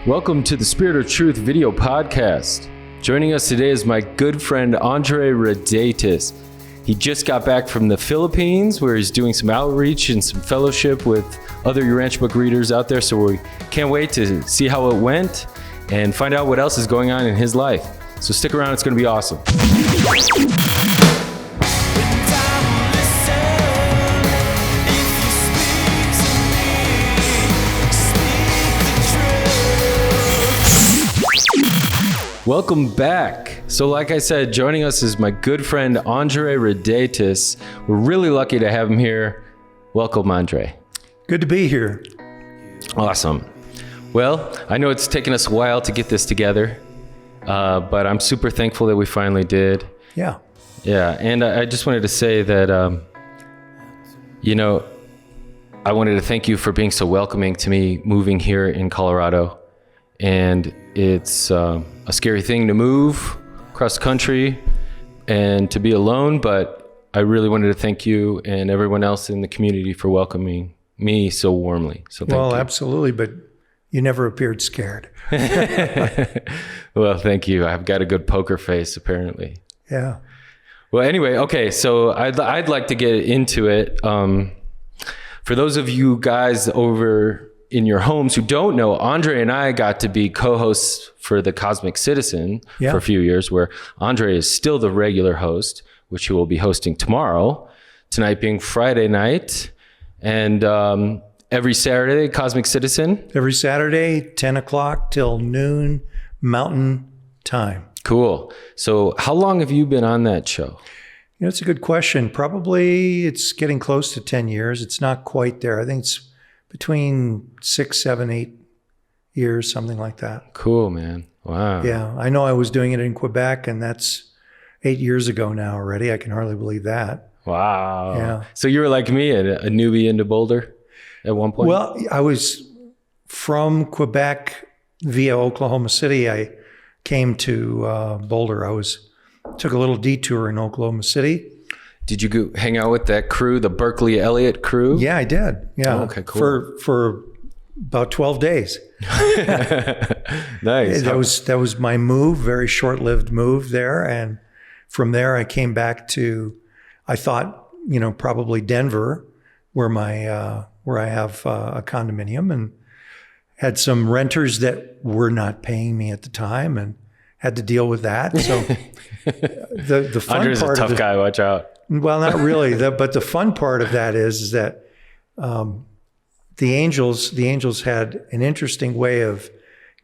Welcome to the Spirit of Truth video podcast. Joining us today is my good friend Andre Radatus. He just got back from the Philippines where he's doing some outreach and some fellowship with other Urantia Book readers out there. So we can't wait to see how it went and find out what else is going on in his life. So stick around, it's going to be awesome. Welcome back. So like I said, joining us is my good friend Andre Radatus. We're really lucky to have him here. Welcome, Andre. Good to be here. Awesome. Well, I know it's taken us a while to get this together, but I'm super thankful that we finally did. Yeah. Yeah, and I just wanted to say that, I wanted to thank you for being so welcoming to me moving here in Colorado. And it's a scary thing to move across the country and to be alone, but I really wanted to thank you and everyone else in the community for welcoming me so warmly. So thank you. Well, absolutely, but you never appeared scared. Well, thank you. I've got a good poker face, apparently. Yeah. Well, anyway, okay, so I'd like to get into it. For those of you guys over in your homes who don't know, Andre and I got to be co-hosts for the Cosmic Citizen for a few years, where Andre is still the regular host, which he will be hosting tomorrow, tonight being Friday night, and every Saturday, Cosmic Citizen. Every Saturday, 10 o'clock till noon Mountain Time. Cool. So how long have you been on that show? It's a good question. Probably it's getting close to 10 years. It's not quite there. I think it's between 6, 7, 8 years, something like that. Cool, man. Wow. Yeah. I know I was doing it in Quebec, and that's 8 years ago now already. I can hardly believe that. Wow. Yeah. So you were like me, a newbie into Boulder at one point? Well, I was from Quebec via Oklahoma City. I came to Boulder. Took a little detour in Oklahoma City. Did you go hang out with that crew, the Berkeley Elliott crew? Yeah, I did. Yeah. Oh, okay, cool. For about 12 days. Nice. That was my move, very short-lived move there. And from there I came back to, I thought, probably Denver, where I have a condominium, and had some renters that were not paying me at the time and had to deal with that. So the fun Andre's part a tough guy, watch out. Well, not really. But the fun part of that is that the angels had an interesting way of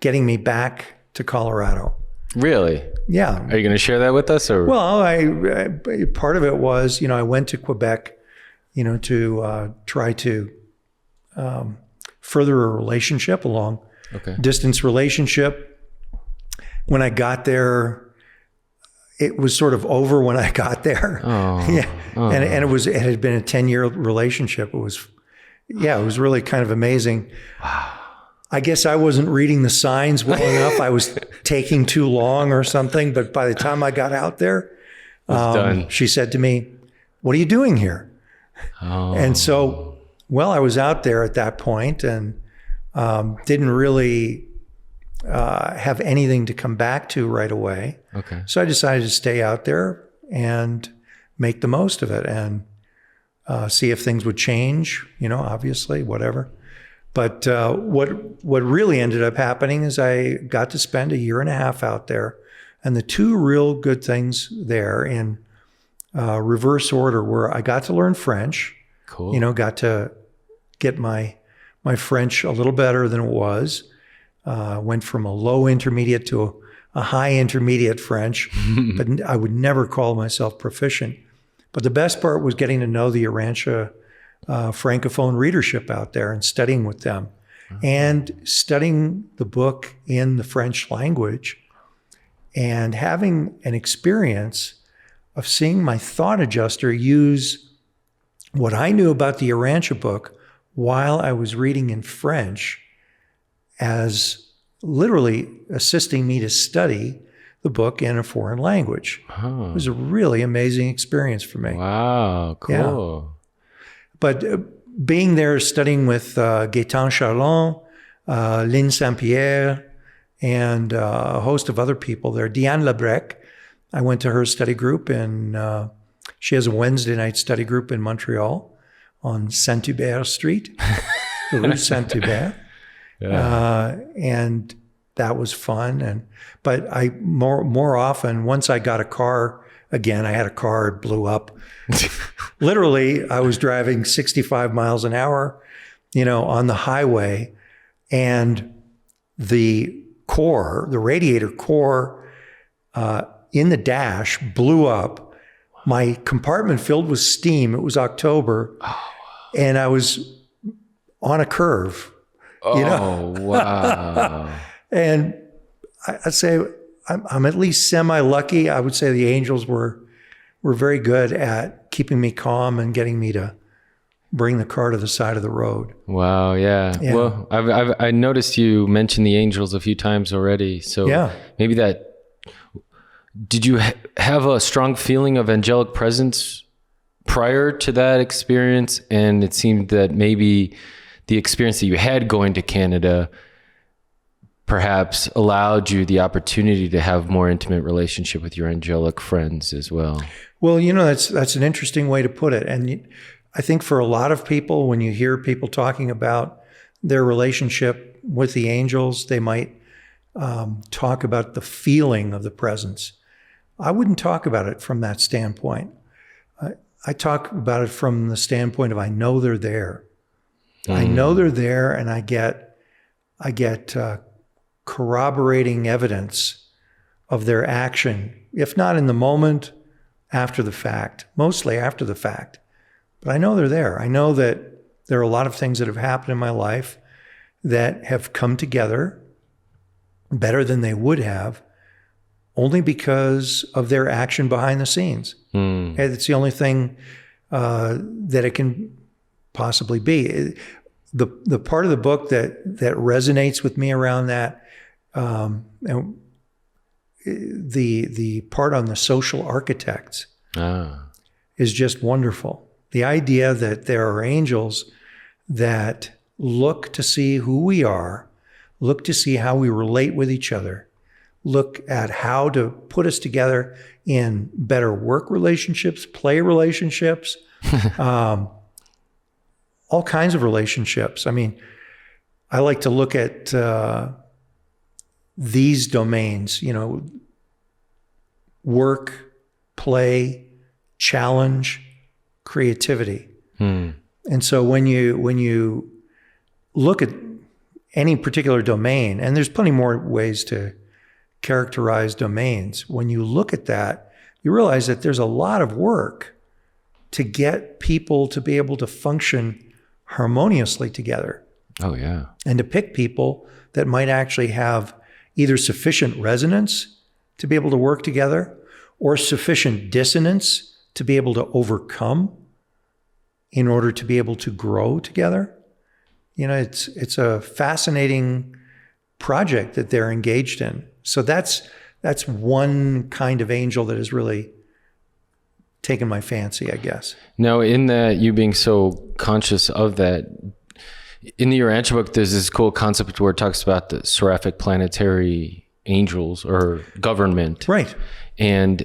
getting me back to Colorado. Really? Yeah. Are you going to share that with us? Or? Well, I part of it was, I went to Quebec, to try to further a relationship, distance relationship. When I got there, it was sort of over when I got there. Oh, yeah. Oh. And it had been a 10-year relationship. It was really kind of amazing. Wow. I guess I wasn't reading the signs well enough. I was taking too long or something. But by the time I got out there, she said to me, "What are you doing here?" Oh. And so, I was out there at that point and didn't really have anything to come back to right away. Okay. So I decided to stay out there and make the most of it and see if things would change, obviously, whatever. But what really ended up happening is I got to spend a year and a half out there. And the two real good things there in reverse order were I got to learn French. Cool. Got to get my French a little better than it was. Went from a low intermediate to a high intermediate French, but I would never call myself proficient. But the best part was getting to know the Urantia Francophone readership out there and studying with them and studying the book in the French language and having an experience of seeing my thought adjuster use what I knew about the Urantia book while I was reading in French as literally assisting me to study the book in a foreign language. Oh. It was a really amazing experience for me. Wow, cool. Yeah. But being there studying with Gaëtan Charlon, Lynn Saint-Pierre, and a host of other people there. Diane Lebrec, I went to her study group, and she has a Wednesday night study group in Montreal on Saint-Hubert Street, the Rue Saint-Hubert. Yeah. And that was fun. But I more often, once I got a car, again, I had a car, it blew up. Literally, I was driving 65 miles an hour, on the highway, and the radiator core in the dash blew up. My compartment filled with steam. It was October, and I was on a curve. Wow. And I'd say I'm at least semi-lucky. I would say the angels were very good at keeping me calm and getting me to bring the car to the side of the road. Wow, yeah. Well, I noticed you mentioned the angels a few times already. So maybe did you have a strong feeling of angelic presence prior to that experience? And it seemed that maybe the experience that you had going to Canada perhaps allowed you the opportunity to have more intimate relationship with your angelic friends as well. Well, that's an interesting way to put it. And I think for a lot of people, when you hear people talking about their relationship with the angels, they might talk about the feeling of the presence. I wouldn't talk about it from that standpoint. I talk about it from the standpoint of I know they're there. I know they're there, and I get corroborating evidence of their action, if not in the moment, after the fact, mostly after the fact. But I know they're there. I know that there are a lot of things that have happened in my life that have come together better than they would have, only because of their action behind the scenes. And it's the only thing that it can possibly be. The part of the book that resonates with me around that, and the part on the social architects is just wonderful. The idea that there are angels that look to see who we are, look to see how we relate with each other, look at how to put us together in better work relationships, play relationships, all kinds of relationships. I mean, I like to look at these domains, work, play, challenge, creativity. And so when you look at any particular domain, and there's plenty more ways to characterize domains, when you look at that, you realize that there's a lot of work to get people to be able to function harmoniously together. Oh, yeah. And to pick people that might actually have either sufficient resonance to be able to work together or sufficient dissonance to be able to overcome in order to be able to grow together. It's a fascinating project that they're engaged in. So that's one kind of angel that has really taken my fancy, I guess. Now, in that, you being so conscious of that, in the Urantia book, there's this cool concept where it talks about the seraphic planetary angels or government. Right. And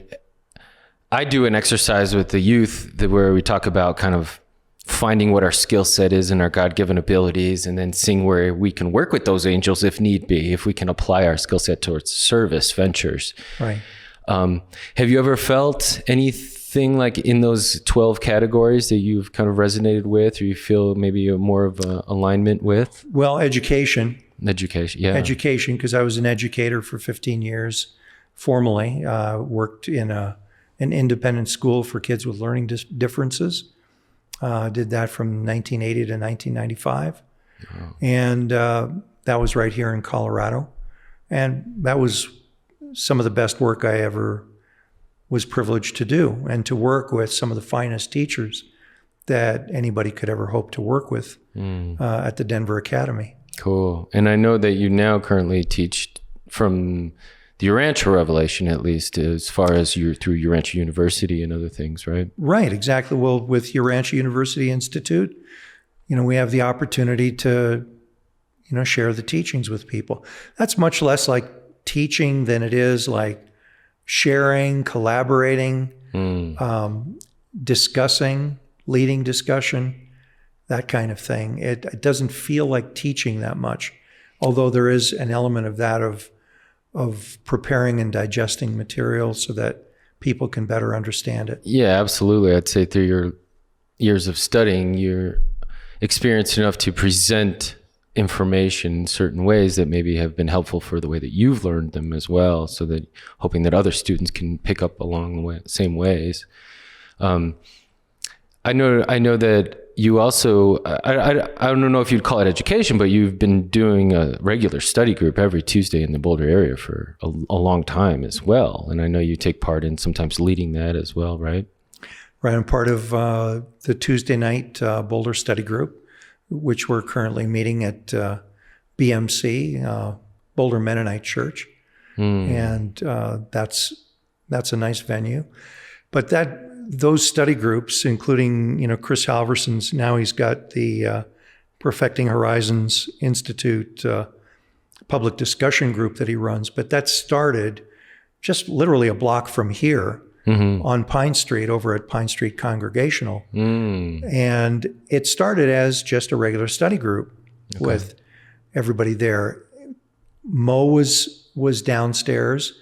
I do an exercise with the youth where we talk about kind of finding what our skill set is and our God-given abilities, and then seeing where we can work with those angels if need be, if we can apply our skill set towards service ventures. Right. Have you ever felt anything like in those 12 categories that you've kind of resonated with, or you feel maybe more of an alignment with? Well, education. Education, yeah. Education, because I was an educator for 15 years formally, worked in an independent school for kids with learning differences. Did that from 1980 to 1995. Wow. And that was right here in Colorado. And that was some of the best work I ever was privileged to do, and to work with some of the finest teachers that anybody could ever hope to work with at the Denver Academy. Cool. And I know that you now currently teach from the Urantia Revelation, at least, as far as you're through Urantia University and other things, right? Right, exactly. Well, with Urantia University Institute, we have the opportunity to, share the teachings with people. That's much less like teaching than it is like sharing, collaborating, discussing, leading discussion, that kind of thing. It doesn't feel like teaching that much, although there is an element of that of preparing and digesting material so that people can better understand it. Yeah, absolutely. I'd say through your years of studying, you're experienced enough to present information in certain ways that maybe have been helpful for the way that you've learned them as well, so that hoping that other students can pick up along the way, same ways. I know that you also, I don't know if you'd call it education, but you've been doing a regular study group every Tuesday in the Boulder area for a long time as well. And I know you take part in sometimes leading that as well, right? Right. I'm part of the Tuesday night Boulder study group, which we're currently meeting at BMC, Boulder Mennonite Church. And that's a nice venue. But those study groups, including, Chris Halverson's, now he's got the Perfecting Horizons Institute public discussion group that he runs. But that started just literally a block from here on Pine Street, over at Pine Street Congregational. And it started as just a regular study group with everybody there. Mo was downstairs,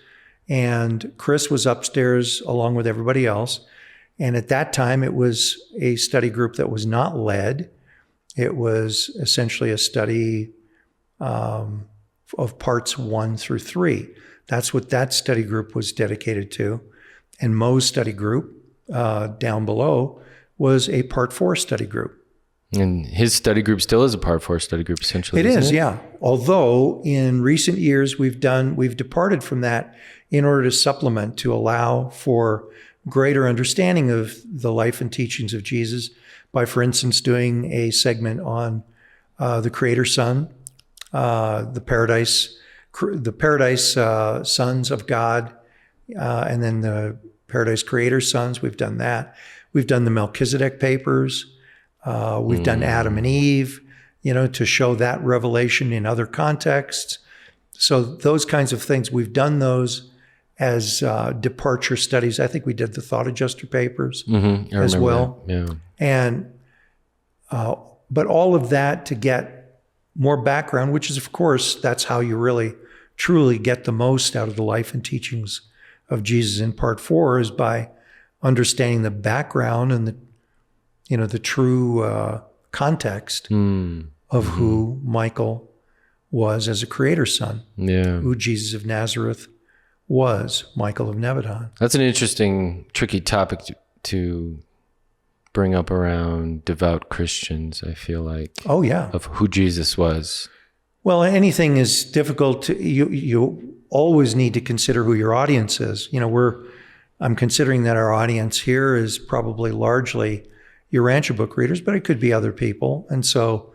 and Chris was upstairs along with everybody else. And at that time, it was a study group that was not led. It was essentially a study of parts 1 through 3. That's what that study group was dedicated to. And Mo's study group down below was a part 4 study group. And his study group still is a part 4 study group, essentially. It is, yeah. Although in recent years, we've departed from that in order to supplement, to allow for greater understanding of the life and teachings of Jesus by, for instance, doing a segment on the Creator Son, the Paradise Sons of God, and then the Paradise Creator Sons. We've done that. We've done the Melchizedek papers. We've done Adam and Eve, to show that revelation in other contexts. So those kinds of things, we've done those as departure studies. I think we did the Thought Adjuster papers as well. That. Yeah. And but all of that to get more background, which is, of course, that's how you really truly get the most out of the life and teachings of Jesus in part 4, is by understanding the background and the true context of who Michael was as a creator son, who Jesus of Nazareth was, Michael of Nebadon. That's an interesting, tricky topic to bring up around devout Christians, I feel like. Oh, yeah. Of who Jesus was. Well, anything is difficult. You always need to consider who your audience is. I'm considering that our audience here is probably largely Urantia Book readers, but it could be other people. And so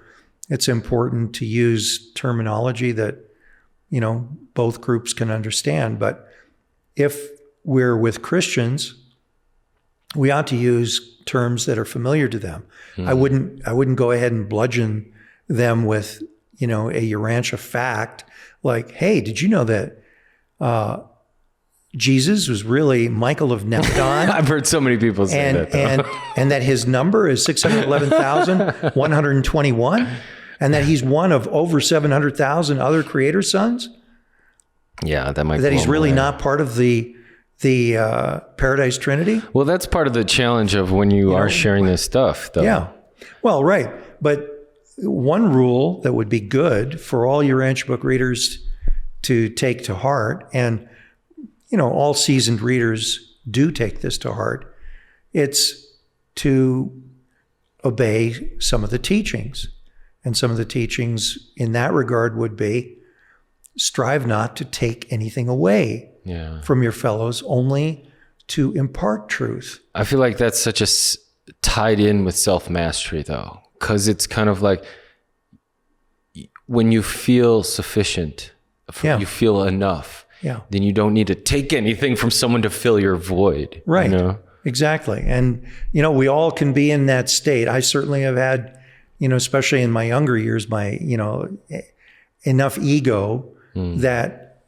it's important to use terminology that, both groups can understand. But if we're with Christians, we ought to use terms that are familiar to them. I wouldn't go ahead and bludgeon them with, a Urantia fact like, hey, did you know that Jesus was really Michael of Nebadon? I've heard so many people say that. And that his number is 611,121, and that he's one of over 700,000 other creator sons. Yeah, that might. That he's really not part of the Paradise Trinity. Well, that's part of the challenge of when you are sharing this stuff, though. Yeah. Well, right. But one rule that would be good for all Urantia Book readers to take to heart, and all seasoned readers do take this to heart, it's to obey some of the teachings. And some of the teachings in that regard would be, strive not to take anything away from your fellows, only to impart truth. I feel like that's such tied in with self-mastery, though, because it's kind of like when you feel sufficient, you feel enough, then you don't need to take anything from someone to fill your void. Right. Exactly. And, we all can be in that state. I certainly have had, especially in my younger years, enough ego that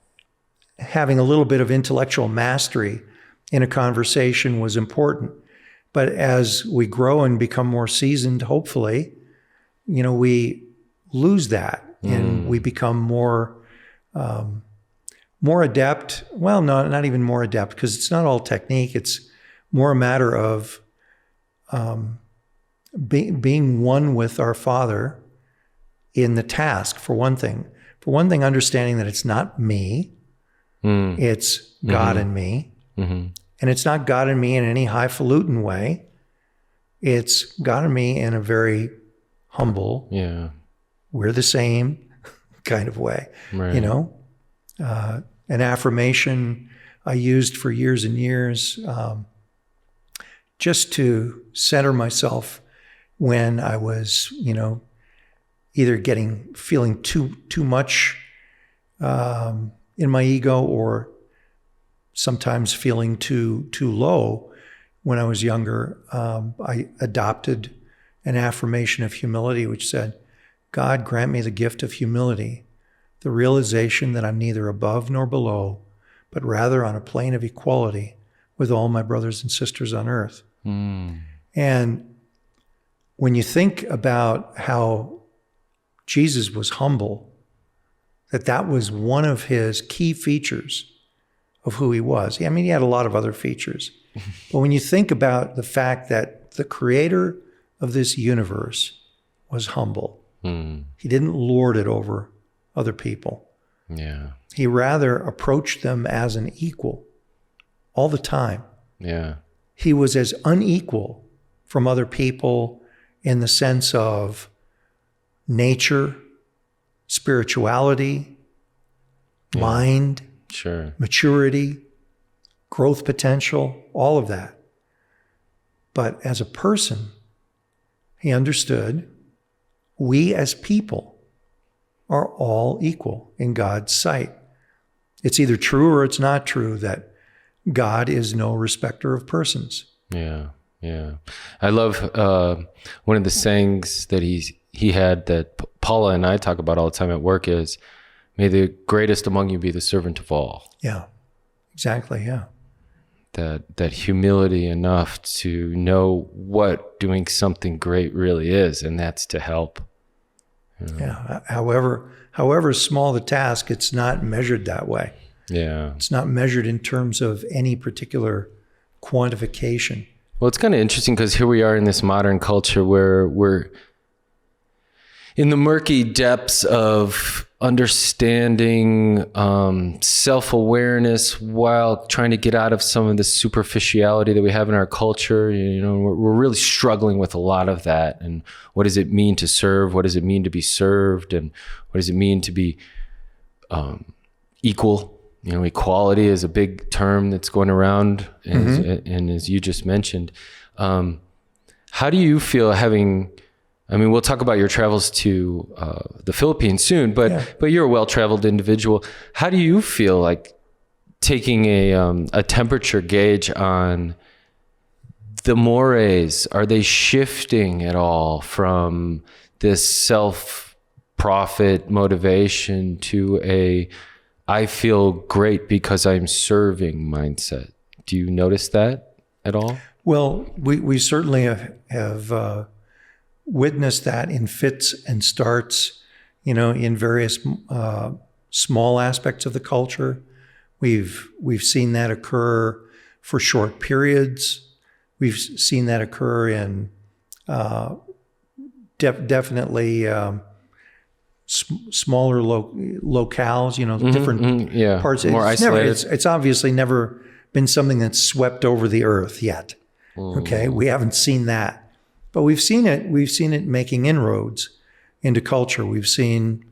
having a little bit of intellectual mastery in a conversation was important. But as we grow and become more seasoned, hopefully, we lose that and we become more adept. Well, no, not even more adept, because it's not all technique. It's more a matter of being one with our Father in the task, for one thing. For one thing, understanding that it's not me, it's God and me. And it's not God and me in any highfalutin way. It's God and me in a very humble, we're the same kind of way. Right. An affirmation I used for years and years, just to center myself when I was, either feeling too much in my ego, or sometimes feeling too low. When I was younger, I adopted an affirmation of humility, which said, God, grant me the gift of humility, the realization that I'm neither above nor below, but rather on a plane of equality with all my brothers and sisters on earth. And when you think about how Jesus was humble, that was one of his key features of who he was. I mean, he had a lot of other features. But when you think about the fact that the creator of this universe was humble, he didn't lord it over other people. Yeah. He rather approached them as an equal all the time. Yeah. He was as unequal from other people in the sense of nature, spirituality, mind, maturity, growth potential, all of that. But as a person, he understood we as people are all equal in God's sight. It's either true or it's not true that God is no respecter of persons. Yeah, yeah. I love one of the sayings that he had that Paula and I talk about all the time at work is, may the greatest among you be the servant of all. Yeah, exactly, yeah. That humility enough to know what doing something great really is, and that's to help. Yeah, however small the task, it's not measured that way. Yeah. It's not measured in terms of any particular quantification. Well, it's kind of interesting because here we are in this modern culture where we're in the murky depths of understanding self-awareness while trying to get out of some of the superficiality that we have in our culture. We're really struggling with a lot of that. And what does it mean to serve? What does it mean to be served? And what does it mean to be equal? Equality is a big term that's going around, and as you just mentioned. How do you feel we'll talk about your travels to the Philippines soon, but you're a well-traveled individual. How do you feel like taking a temperature gauge on the mores? Are they shifting at all from this self-profit motivation to I feel great because I'm serving mindset? Do you notice that at all? Well, we certainly have witnessed that in fits and starts, in various small aspects of the culture. We've seen that occur for short periods. We've seen that occur in definitely smaller locales, different parts. More isolated. It's obviously never been something that's swept over the earth yet. Okay, we haven't seen that, but we've seen it. We've seen it making inroads into culture. We've seen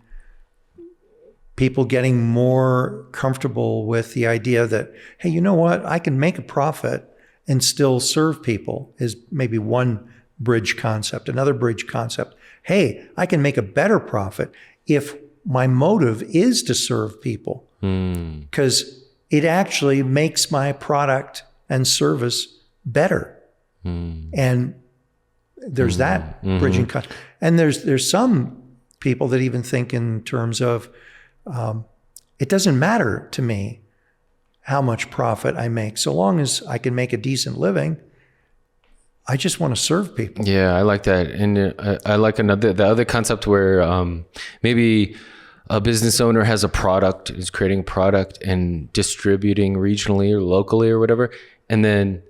people getting more comfortable with the idea that, hey, you know what? I can make a profit and still serve people is maybe one bridge concept. Another bridge concept, hey, I can make a better profit if my motive is to serve people, because it actually makes my product and service better. And there's that bridging concept. And there's some people that even think in terms of, it doesn't matter to me how much profit I make. So long as I can make a decent living, I just want to serve people. Yeah, I like that. And I like the other concept where maybe a business owner has a product, is creating a product and distributing regionally or locally or whatever. And then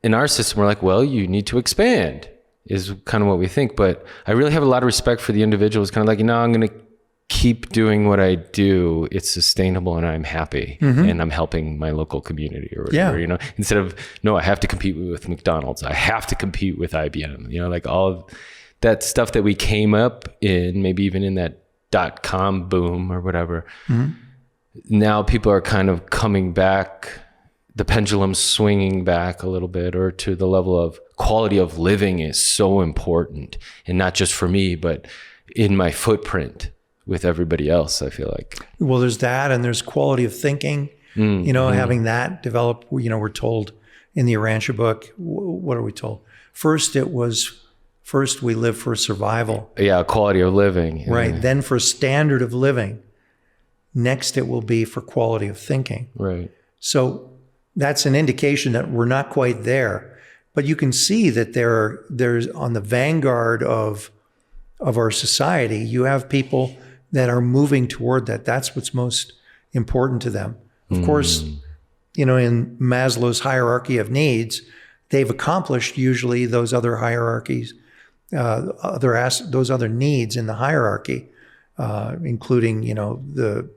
in our system, we're like, well, you need to expand, is kind of what we think. But I really have a lot of respect for the individual. It's kind of like, I'm going to keep doing what I do. It's sustainable and I'm happy and I'm helping my local community or whatever, instead of, no, I have to compete with McDonald's. I have to compete with IBM, like all of that stuff that we came up in, maybe even in that .com boom or whatever. Now people are kind of coming back, the pendulum swinging back a little bit, or to the level of quality of living is so important. And not just for me, but in my footprint with everybody else, I feel like. Well, there's that, and there's quality of thinking, having that develop. We're told in the Urantia book, what are we told? First we live for survival. Yeah, quality of living. Right. Then for standard of living. Next, it will be for quality of thinking. Right. So that's an indication that we're not quite there. But you can see that there's on the vanguard of our society, you have people that are moving toward that. That's what's most important to them. Of course, in Maslow's hierarchy of needs, they've accomplished usually those other hierarchies, those other needs in the hierarchy, including, the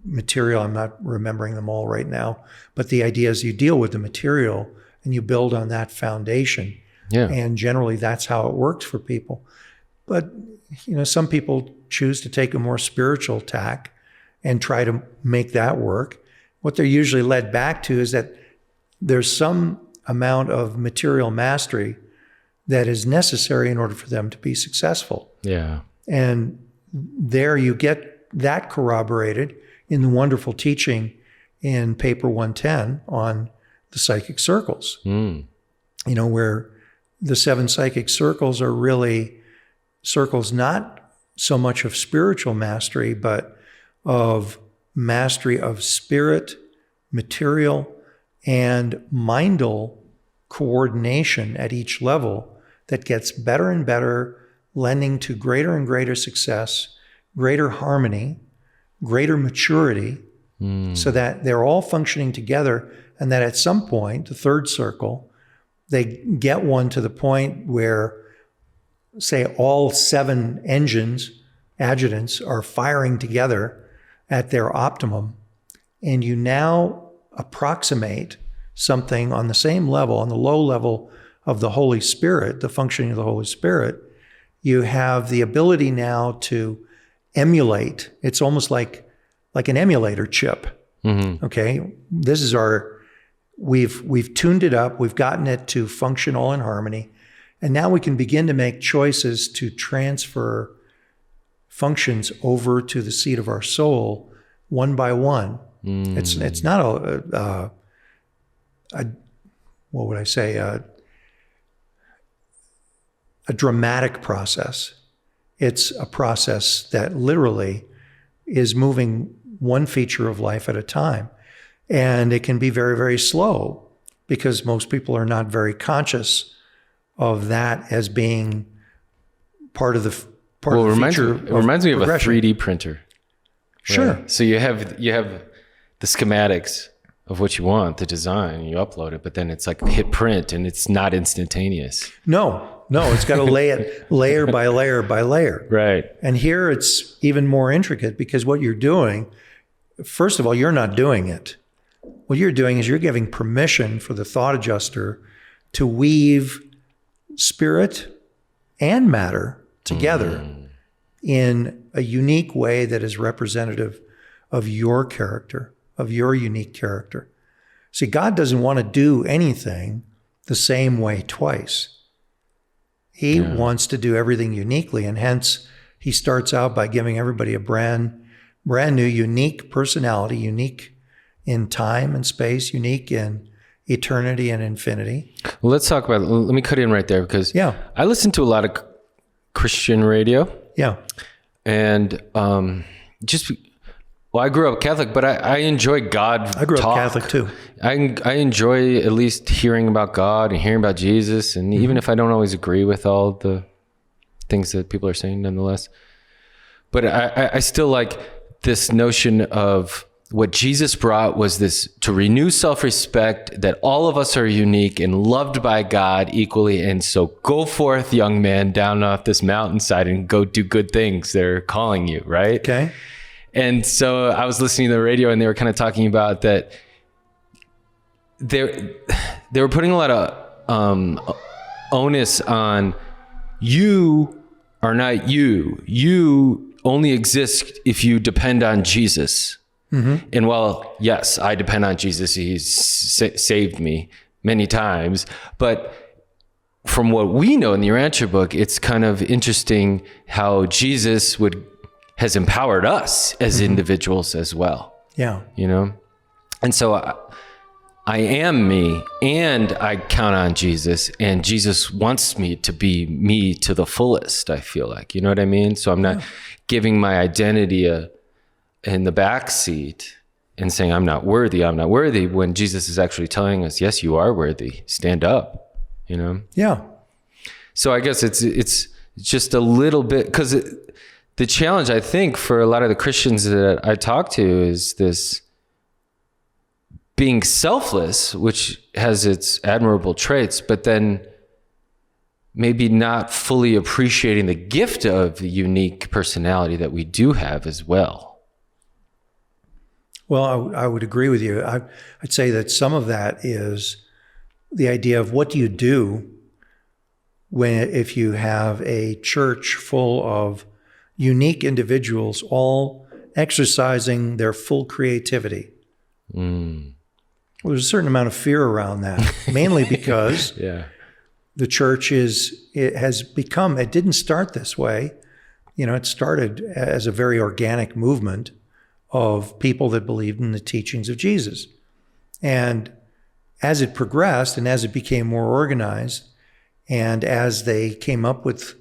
material. I'm not remembering them all right now, but the idea is you deal with the material and you build on that foundation. Yeah. And generally that's how it works for people. But, some people choose to take a more spiritual tack and try to make that work. What they're usually led back to is that there's some amount of material mastery that is necessary in order for them to be successful. Yeah. And there you get that corroborated in the wonderful teaching in paper 110 on the psychic circles. Where the 7 psychic circles are really circles not so much of spiritual mastery, but of mastery of spirit, material, and mindal coordination at each level that gets better and better, lending to greater and greater success, greater harmony, greater maturity, so that they're all functioning together, and that at some point, the 3rd circle, they get one to the point where, say, all 7 engines, adjutants, are firing together at their optimum, and you now approximate something on the same level, on the low level of the Holy Spirit, the functioning of the Holy Spirit. You have the ability now to emulate. It's almost like an emulator chip. Okay, this is we've tuned it up, we've gotten it to function all in harmony, and now we can begin to make choices to transfer functions over to the seat of our soul one by one. It's not a what would I say, a dramatic process. It's a process that literally is moving one feature of life at a time. And it can be very, very slow because most people are not very conscious of that as being part of the feature. It reminds me of a 3D printer. Sure. Right? So you have the schematics of what you want, the design, you upload it, but then it's like hit print and it's not instantaneous. No, it's got to lay it layer by layer by layer. Right. And here it's even more intricate because what you're doing, first of all, you're not doing it. What you're doing is you're giving permission for the thought adjuster to weave spirit and matter together in a unique way that is representative of your character, of your unique character. See, God doesn't want to do anything the same way twice. He wants to do everything uniquely, and hence he starts out by giving everybody a brand new, unique personality, unique in time and space, unique in eternity and infinity. Well, let's talk about, let me cut in right there because I listen to a lot of Christian radio. Yeah. And I grew up Catholic, but I enjoy God. I grew talk. up Catholic too. I enjoy at least hearing about God and hearing about Jesus. And even if I don't always agree with all the things that people are saying, nonetheless. But I still like this notion of what Jesus brought was this to renew self-respect, that all of us are unique and loved by God equally. And so go forth, young man, down off this mountainside and go do good things. They're calling you, right? Okay. And so I was listening to the radio and they were kind of talking about that they were putting a lot of onus on you are not you. You only exist if you depend on Jesus. Mm-hmm. And while, yes, I depend on Jesus. He's saved me many times. But from what we know in the Urantia book, it's kind of interesting how Jesus has empowered us as individuals as well. Yeah. You know? And so I am me and I count on Jesus, and Jesus wants me to be me to the fullest, I feel like. You know what I mean? So I'm not giving my identity in the back seat and saying, I'm not worthy, when Jesus is actually telling us, yes, you are worthy. Stand up, you know? Yeah. So I guess it's just a little bit, because the challenge, I think, for a lot of the Christians that I talk to is this being selfless, which has its admirable traits, but then maybe not fully appreciating the gift of the unique personality that we do have as well. Well, I would agree with you. I'd say that some of that is the idea of what do you do if you have a church full of unique individuals all exercising their full creativity. Well, there's a certain amount of fear around that, mainly because the church it didn't start this way. You know, it started as a very organic movement of people that believed in the teachings of Jesus. And as it progressed and as it became more organized, and as they came up with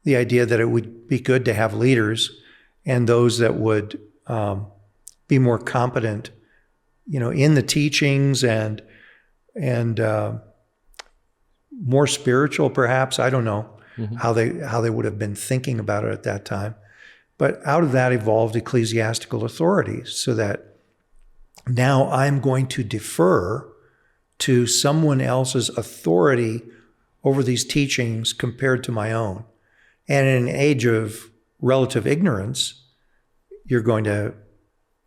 the idea that it would be good to have leaders and those that would be more competent, you know, in the teachings and more spiritual, perhaps. I don't know how they would have been thinking about it at that time. But out of that evolved ecclesiastical authorities, so that now I'm going to defer to someone else's authority over these teachings compared to my own. And in an age of relative ignorance,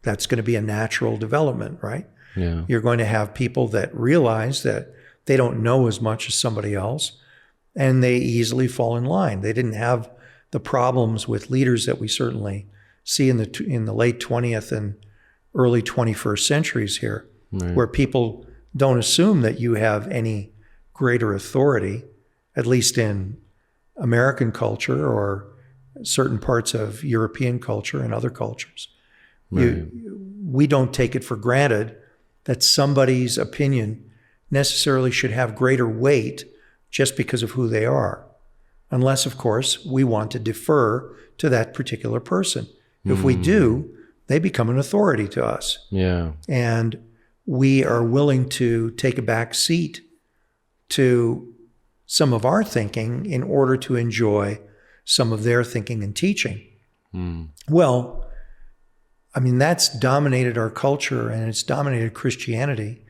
that's going to be a natural development, right? Yeah. You're going to have people that realize that they don't know as much as somebody else, and they easily fall in line. They didn't have the problems with leaders that we certainly see in the late 20th and early 21st centuries here, where people don't assume that you have any greater authority, at least in American culture or certain parts of European culture and other cultures. We don't take it for granted that somebody's opinion necessarily should have greater weight just because of who they are. Unless, of course, we want to defer to that particular person. If we do, they become an authority to us. Yeah. And we are willing to take a back seat to some of our thinking in order to enjoy some of their thinking and teaching. Well, I mean, that's dominated our culture, and it's dominated Christianity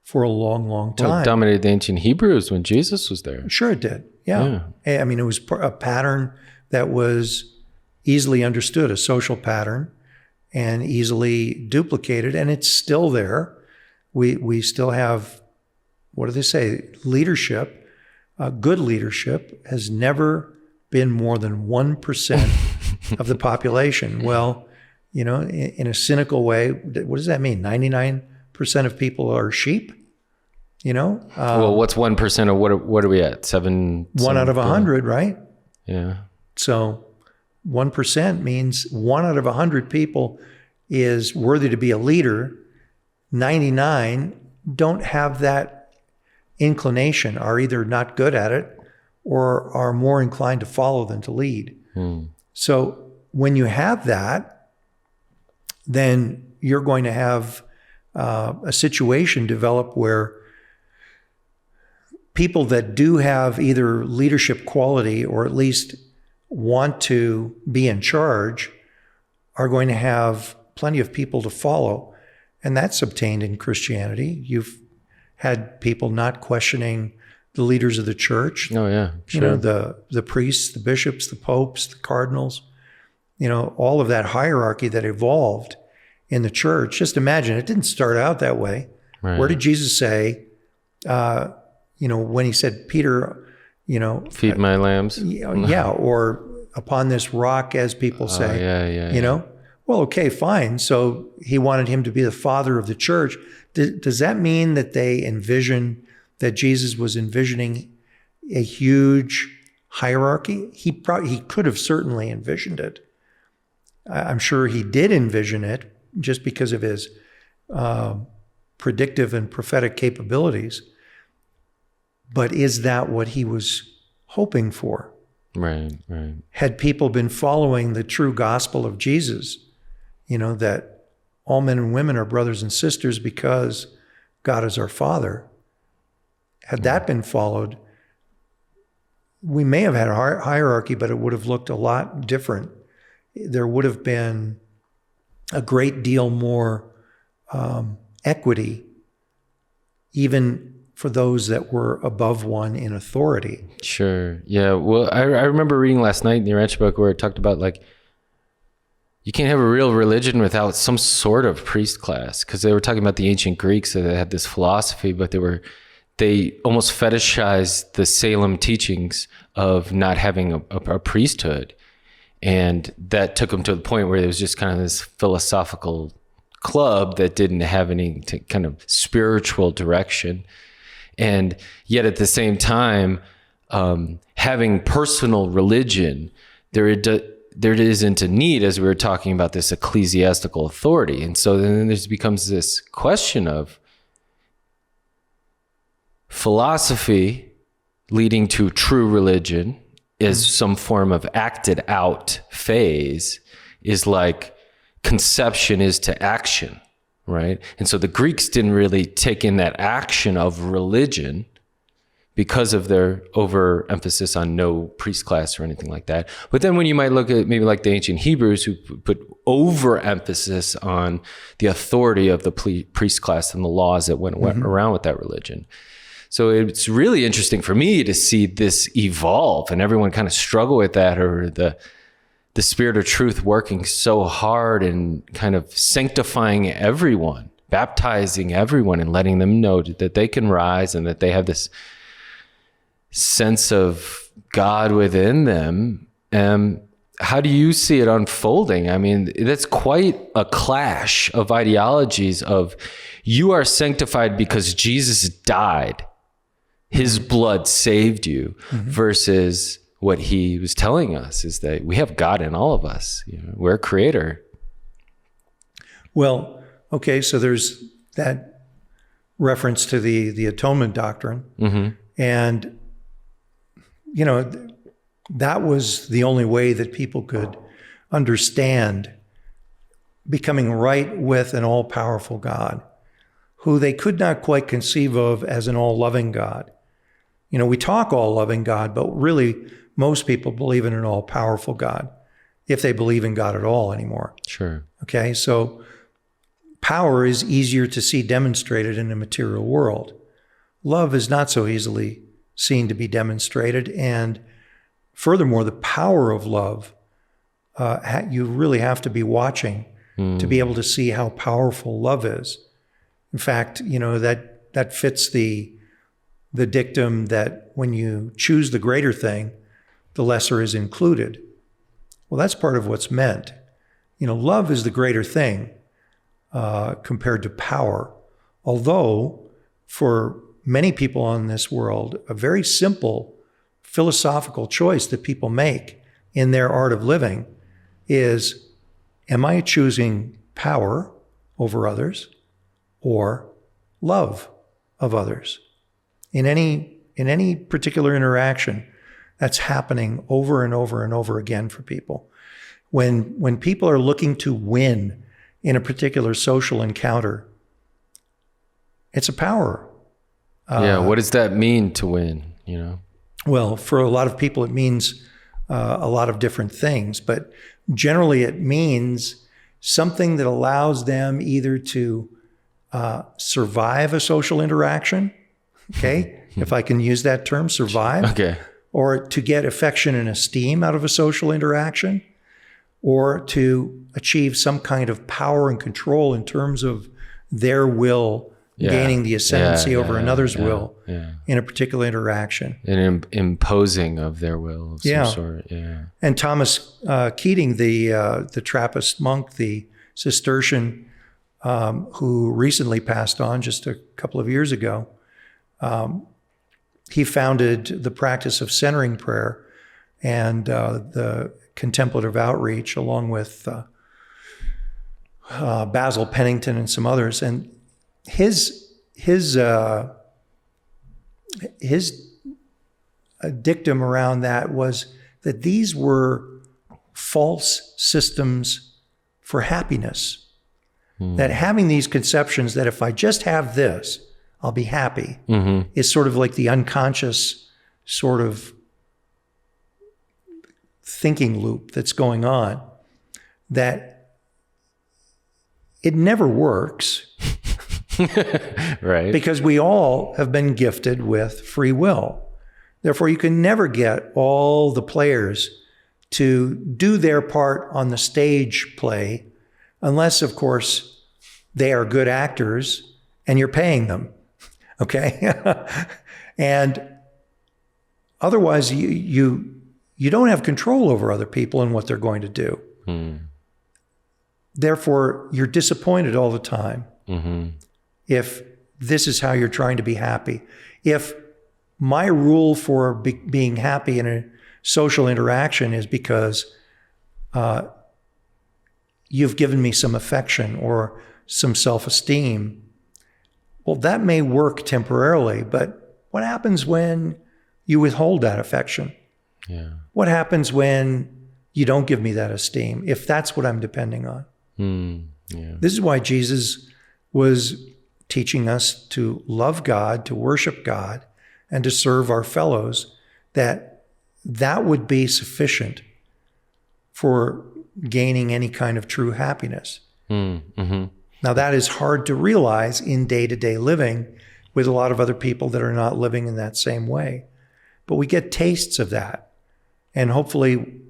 for a long, long time. Well, it dominated the ancient Hebrews when Jesus was there. Sure it did. Yeah. I mean, it was a pattern that was easily understood, a social pattern, and easily duplicated, and it's still there. We still have, what do they say, leadership. Good leadership has never been more than 1% of the population. Well, you know, in a cynical way, what does that mean? 99% of people are sheep? You know? Well, what's 1% of what are we at? 1 out of 100, right? Yeah. So 1% means 1 out of 100 people is worthy to be a leader. 99 don't have that inclination, are either not good at it or are more inclined to follow than to lead. So when you have that, then you're going to have a situation develop where people that do have either leadership quality or at least want to be in charge are going to have plenty of people to follow. And that's obtained in Christianity. You've had people not questioning the leaders of the church. Oh, yeah. Sure. You know, the priests, the bishops, the popes, the cardinals, you know, all of that hierarchy that evolved in the church. Just imagine, it didn't start out that way. Right. Where did Jesus say, you know, when he said, Peter, you know, feed my lambs. Yeah, or upon this rock, as people say, you know, well, okay, fine. So he wanted him to be the father of the church. Does that mean that they envision that Jesus was envisioning a huge hierarchy? He could have certainly envisioned it. I'm sure he did envision it just because of his predictive and prophetic capabilities. But is that what he was hoping for? Right, right. Had people been following the true gospel of Jesus, you know, that all men and women are brothers and sisters because God is our Father, had that been followed, we may have had a hierarchy, but it would have looked a lot different. There would have been a great deal more equity, even for those that were above one in authority. Sure. Yeah. Well, I remember reading last night in the Urantia Book where it talked about, like, you can't have a real religion without some sort of priest class, because they were talking about the ancient Greeks that had this philosophy, but they almost fetishized the Salem teachings of not having a priesthood. And that took them to the point where it was just kind of this philosophical club that didn't have any kind of spiritual direction. And yet at the same time, having personal religion, there isn't a need, as we were talking about, this ecclesiastical authority. And so then there becomes this question of philosophy leading to true religion is some form of acted out phase, is like conception is to action, right? And so the Greeks didn't really take in that action of religion because of their overemphasis on no priest class or anything like that. But then when you might look at maybe like the ancient Hebrews, who put overemphasis on the authority of the priest class and the laws that went around with that religion. So it's really interesting for me to see this evolve and everyone kind of struggle with that, or the Spirit of truth working so hard and kind of sanctifying everyone, baptizing everyone and letting them know that they can rise and that they have this sense of God within them. How do you see it unfolding? I mean, that's quite a clash of ideologies of, you are sanctified because Jesus died. His blood saved you, versus what he was telling us is that we have God in all of us. You know, we're a creator. Well, okay, so there's that reference to the atonement doctrine. And, you know, that was the only way that people could understand becoming right with an all-powerful God, who they could not quite conceive of as an all-loving God. You know, we talk all-loving God, but really most people believe in an all-powerful God, if they believe in God at all anymore. Sure. Okay, so power is easier to see demonstrated in the material world. Love is not so easily seen to be demonstrated. And furthermore, the power of love, you really have to be watching to be able to see how powerful love is. In fact, you know, that fits the dictum that when you choose the greater thing, the lesser is included. Well, that's part of what's meant. You know, love is the greater thing compared to power. Although, for many people on this world, a very simple philosophical choice that people make in their art of living is, am I choosing power over others or love of others? In any particular interaction, that's happening over and over and over again for people. When people are looking to win in a particular social encounter, it's a power. What does that mean to win, Well, for a lot of people, it means a lot of different things, but generally it means something that allows them either to survive a social interaction, okay, if I can use that term, survive, Okay. or to get affection and esteem out of a social interaction, or to achieve some kind of power and control in terms of their will gaining the ascendancy over another's will in a particular interaction. An imposing of their will of some sort. Yeah. And Thomas Keating, the Trappist monk, the Cistercian, who recently passed on just a couple of years ago, he founded the practice of centering prayer and the contemplative outreach, along with Basil Pennington and some others. And his dictum around that was that these were false systems for happiness. That having these conceptions that if I just have this, I'll be happy, is sort of like the unconscious sort of thinking loop that's going on, that it never works. Right. Because we all have been gifted with free will. Therefore, you can never get all the players to do their part on the stage play, unless, of course, they are good actors and you're paying them. Okay? And otherwise, you don't have control over other people and what they're going to do. Therefore, you're disappointed all the time. If this is how you're trying to be happy. If my rule for being happy in a social interaction is because you've given me some affection or some self-esteem, well, that may work temporarily, but what happens when you withhold that affection? Yeah. What happens when you don't give me that esteem, if that's what I'm depending on? This is why Jesus was teaching us to love God, to worship God, and to serve our fellows, that would be sufficient for gaining any kind of true happiness. Now, that is hard to realize in day-to-day living with a lot of other people that are not living in that same way. But we get tastes of that. And hopefully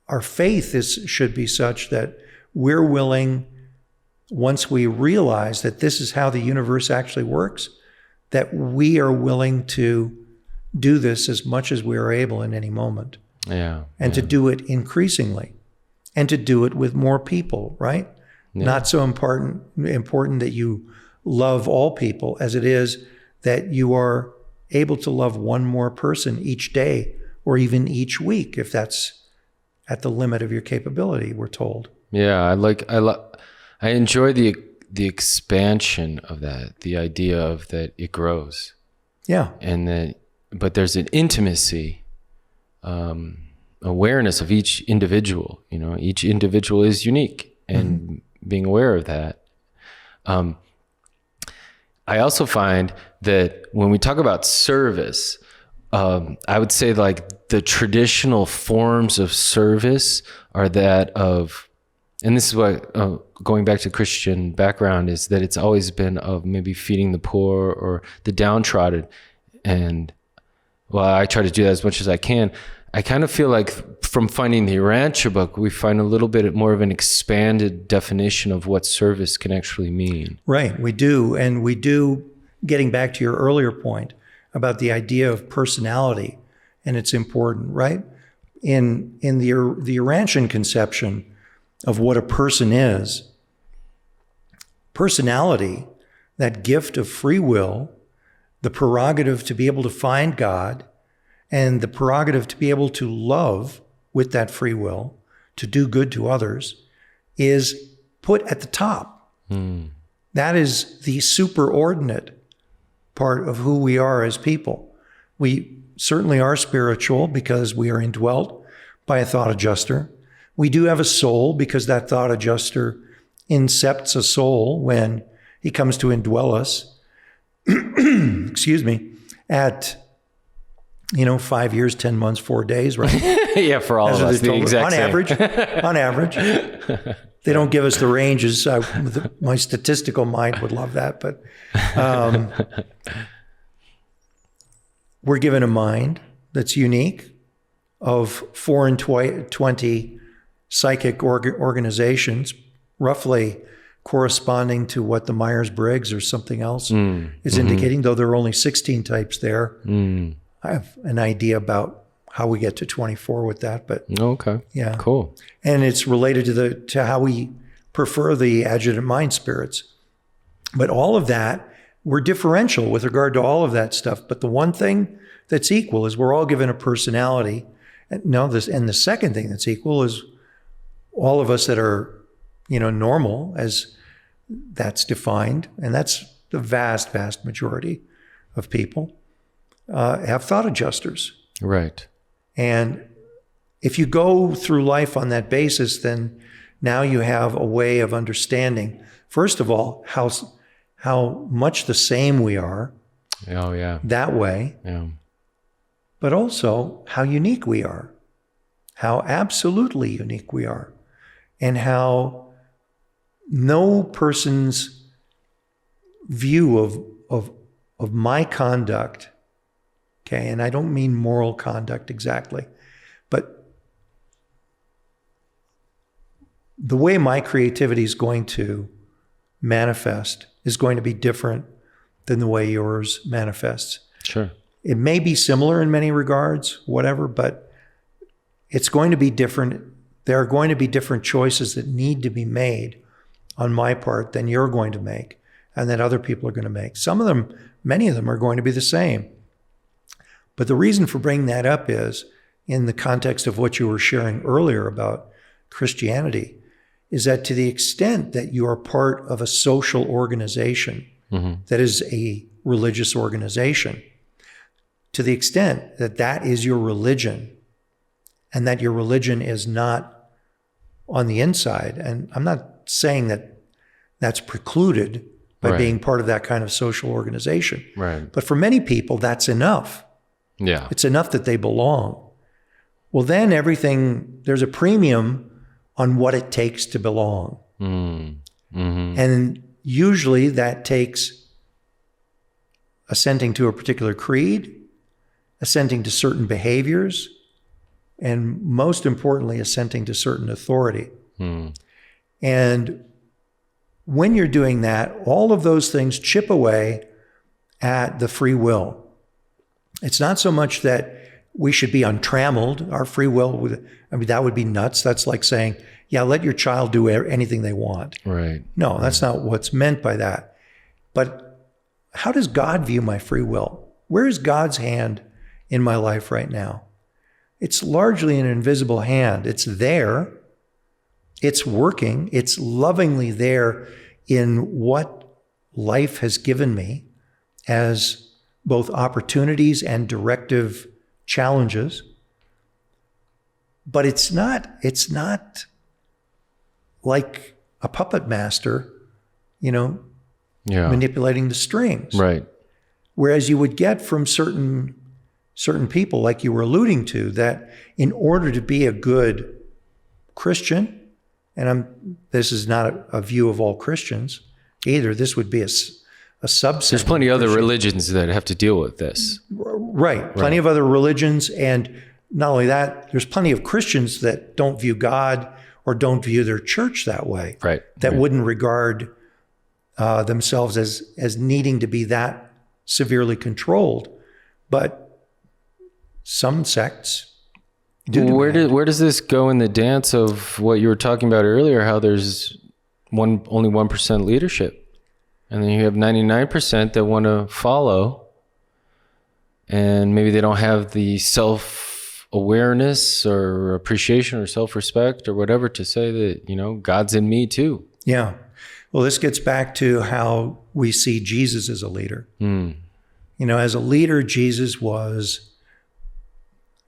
our faith should be such that we're willing, once we realize that this is how the universe actually works, that we are willing to do this as much as we are able in any moment. And to do it increasingly, and to do it with more people, right? Not so important that you love all people as it is that you are able to love one more person each day or even each week, if that's at the limit of your capability, we're told. I enjoy the expansion of that, the idea of that it grows. But there's an intimacy, awareness of each individual. Each individual is unique, and being aware of that. I also find that when we talk about service, I would say like the traditional forms of service are that of, and this is what, going back to Christian background, is that it's always been of maybe feeding the poor or the downtrodden. And while I try to do that as much as I can, I kind of feel like from finding the Urantia book, we find a little bit more of an expanded definition of what service can actually mean. Right, we do. And we do, getting back to your earlier point about the idea of personality, and it's important, right? In the Urantian conception of what a person is, personality, that gift of free will, the prerogative to be able to find God, and the prerogative to be able to love with that free will, to do good to others, is put at the top. That is the superordinate part of who we are as people. We certainly are spiritual because we are indwelt by a thought adjuster. We do have a soul because that thought adjuster incepts a soul when he comes to indwell us. Excuse me, at 5 years, 10 months, 4 days, right? Yeah, for all of us, the exact same. On average. They don't give us the ranges. My statistical mind would love that, but we're given a mind that's unique of 4 and 20 psychic organizations, roughly corresponding to what the Myers-Briggs or something else is indicating, though there are only 16 types there. I have an idea about how we get to 24 with that, but okay, yeah, cool. And it's related to how we prefer the adjutant mind spirits. But all of that, we're differential with regard to all of that stuff. But the one thing that's equal is we're all given a personality. And the second thing that's equal is all of us that are, normal, as that's defined, and that's the vast, vast majority of people, have thought adjusters. Right. And if you go through life on that basis, then now you have a way of understanding, first of all, how much the same we are. Oh, yeah. That way. Yeah. But also how unique we are, how absolutely unique we are, and how no person's view of my conduct, okay, and I don't mean moral conduct exactly, but the way my creativity is going to manifest is going to be different than the way yours manifests. Sure. It may be similar in many regards, whatever, but it's going to be different. There are going to be different choices that need to be made on my part than you're going to make and that other people are going to make. Some of them, many of them are going to be the same. But the reason for bringing that up is, in the context of what you were sharing earlier about Christianity, is that to the extent that you are part of a social organization that is a religious organization, to the extent that that is your religion and that your religion is not on the inside, and I'm not saying that that's precluded by being part of that kind of social organization. Right. But for many people, that's enough. Yeah. It's enough that they belong. Well, then there's a premium on what it takes to belong. And usually that takes assenting to a particular creed, assenting to certain behaviors, and most importantly, assenting to certain authority. And when you're doing that, all of those things chip away at the free will. It's not so much that we should be untrammeled. Our free will, that would be nuts. That's like saying, yeah, let your child do anything they want. Right. No, that's not what's meant by that. But how does God view my free will? Where is God's hand in my life right now? It's largely an invisible hand. It's there. It's working. It's lovingly there in what life has given me as both opportunities and directive challenges. But it's not like a puppet master, manipulating the strings. Right. Whereas you would get from certain people, like you were alluding to, that in order to be a good Christian, and this is not a view of all Christians either, this would be a subset. There's plenty of other religions that have to deal with this. Right. Plenty of other religions. And not only that, there's plenty of Christians that don't view God or don't view their church that way. Right. That wouldn't regard themselves as needing to be that severely controlled. But some sects do. Where does this go in the dance of what you were talking about earlier, how there's only 1% leadership? And then you have 99% that want to follow, and maybe they don't have the self-awareness or appreciation or self-respect or whatever to say that, God's in me too. Yeah. Well, this gets back to how we see Jesus as a leader. As a leader, Jesus was,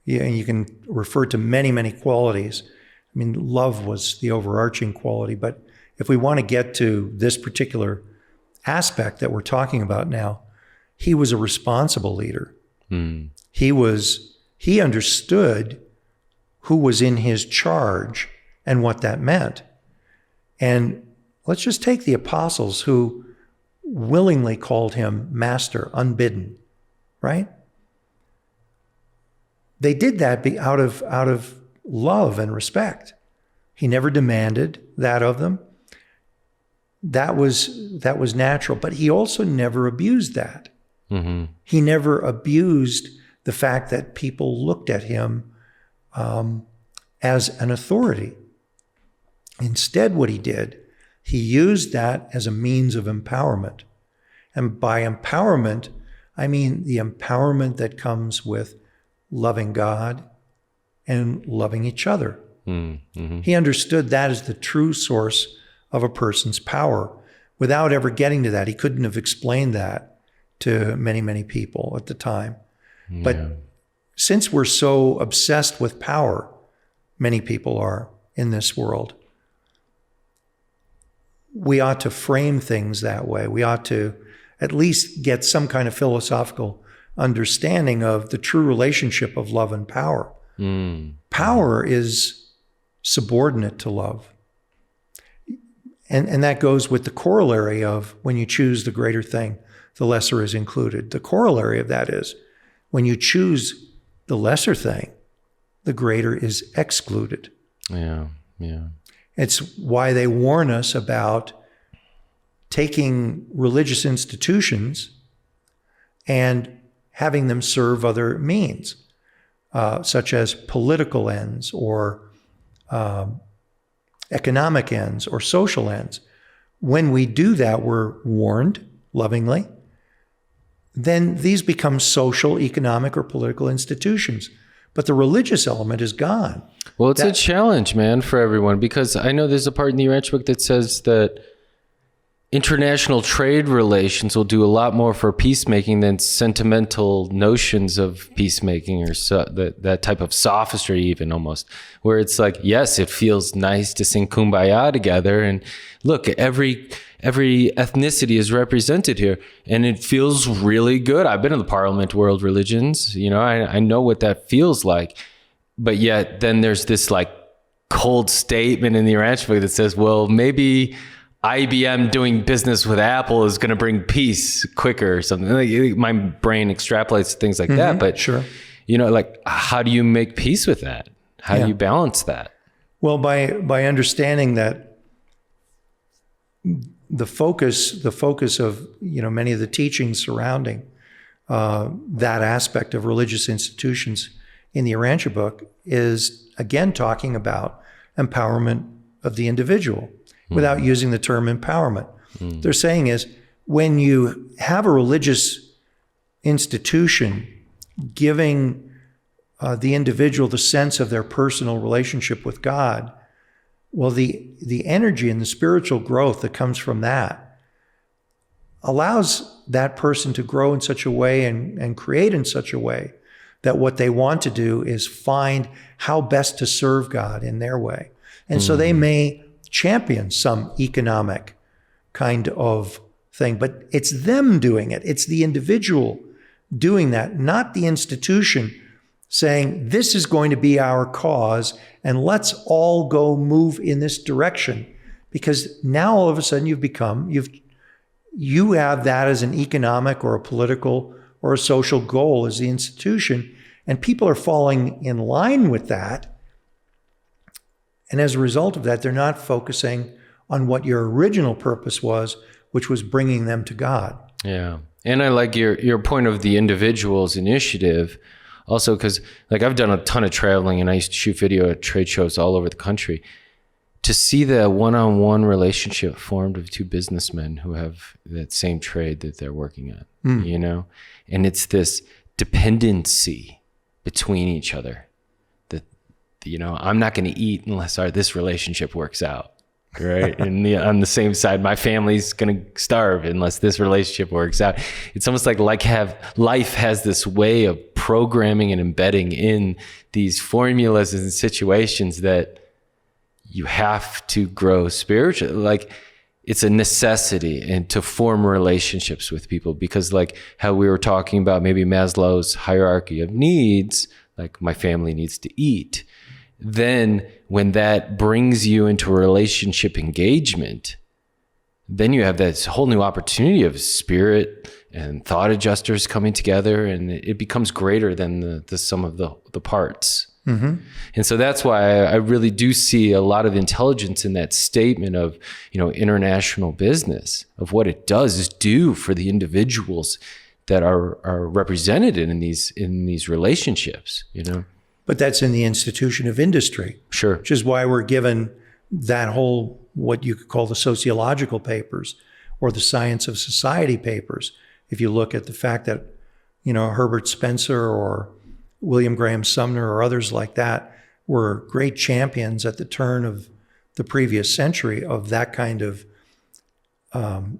and you can refer to many, many qualities. I mean, love was the overarching quality, but if we want to get to this particular aspect that we're talking about now, he was a responsible leader. He understood who was in his charge and what that meant. And let's just take the apostles who willingly called him master, unbidden, right? They did that out of love and respect. He never demanded that of them. That was natural, but he also never abused that. He never abused the fact that people looked at him as an authority. Instead, what he did, he used that as a means of empowerment. And by empowerment, I mean the empowerment that comes with loving God and loving each other. He understood that as the true source of a person's power. Without ever getting to that, he couldn't have explained that to many, many people at the time. But since we're so obsessed with power, many people are in this world, we ought to frame things that way. We ought to at least get some kind of philosophical understanding of the true relationship of love and power. Power is subordinate to love. And that goes with the corollary of when you choose the greater thing, the lesser is included. The corollary of that is when you choose the lesser thing, the greater is excluded. Yeah. It's why they warn us about taking religious institutions and having them serve other means, such as political ends or economic ends or social ends. When we do that, we're warned lovingly. Then these become social, economic, or political institutions. But the religious element is gone. Well, it's a challenge, man, for everyone, because I know there's a part in the Urantia Book that says that international trade relations will do a lot more for peacemaking than sentimental notions of peacemaking or that type of sophistry even almost, where it's like, yes, it feels nice to sing Kumbaya together. And look, every ethnicity is represented here and it feels really good. I've been in the Parliament World Religions, I know what that feels like. But yet then there's this like cold statement in the Urantia Book that says, well, maybe IBM doing business with Apple is going to bring peace quicker or something. Like, my brain extrapolates things like that. But sure, like how do you make peace with that? How do you balance that? Well, by understanding that the focus of many of the teachings surrounding that aspect of religious institutions in the Urantia Book is again talking about empowerment of the individual without using the term empowerment. They're saying is when you have a religious institution giving the individual the sense of their personal relationship with God, well, the energy and the spiritual growth that comes from that allows that person to grow in such a way and create in such a way that what they want to do is find how best to serve God in their way. And so they may champion some economic kind of thing, but it's them doing it. It's the individual doing that, not the institution saying, this is going to be our cause and let's all go move in this direction. Because now all of a sudden you have that as an economic or a political or a social goal as the institution, and people are falling in line with that. And as a result of that, they're not focusing on what your original purpose was, which was bringing them to God. Yeah. And I like your point of the individual's initiative also, because like I've done a ton of traveling and I used to shoot video at trade shows all over the country. To see the one-on-one relationship formed of two businessmen who have that same trade that they're working at, and it's this dependency between each other that, I'm not going to eat unless this relationship works out. right? And on the same side, my family's going to starve unless this relationship works out. It's almost like life has this way of programming and embedding in these formulas and situations that you have to grow spiritually. Like, it's a necessity and to form relationships with people, because like how we were talking about maybe Maslow's hierarchy of needs, like my family needs to eat. Then when that brings you into a relationship engagement, then you have this whole new opportunity of spirit and thought adjusters coming together, and it becomes greater than the sum of the parts. Mm-hmm. And so that's why I really do see a lot of intelligence in that statement of, international business, of what it does do for the individuals that are represented in these relationships, But that's in the institution of industry. Sure. Which is why we're given that whole, what you could call the sociological papers or the science of society papers. If you look at the fact that, Herbert Spencer or William Graham Sumner or others like that were great champions at the turn of the previous century of that kind of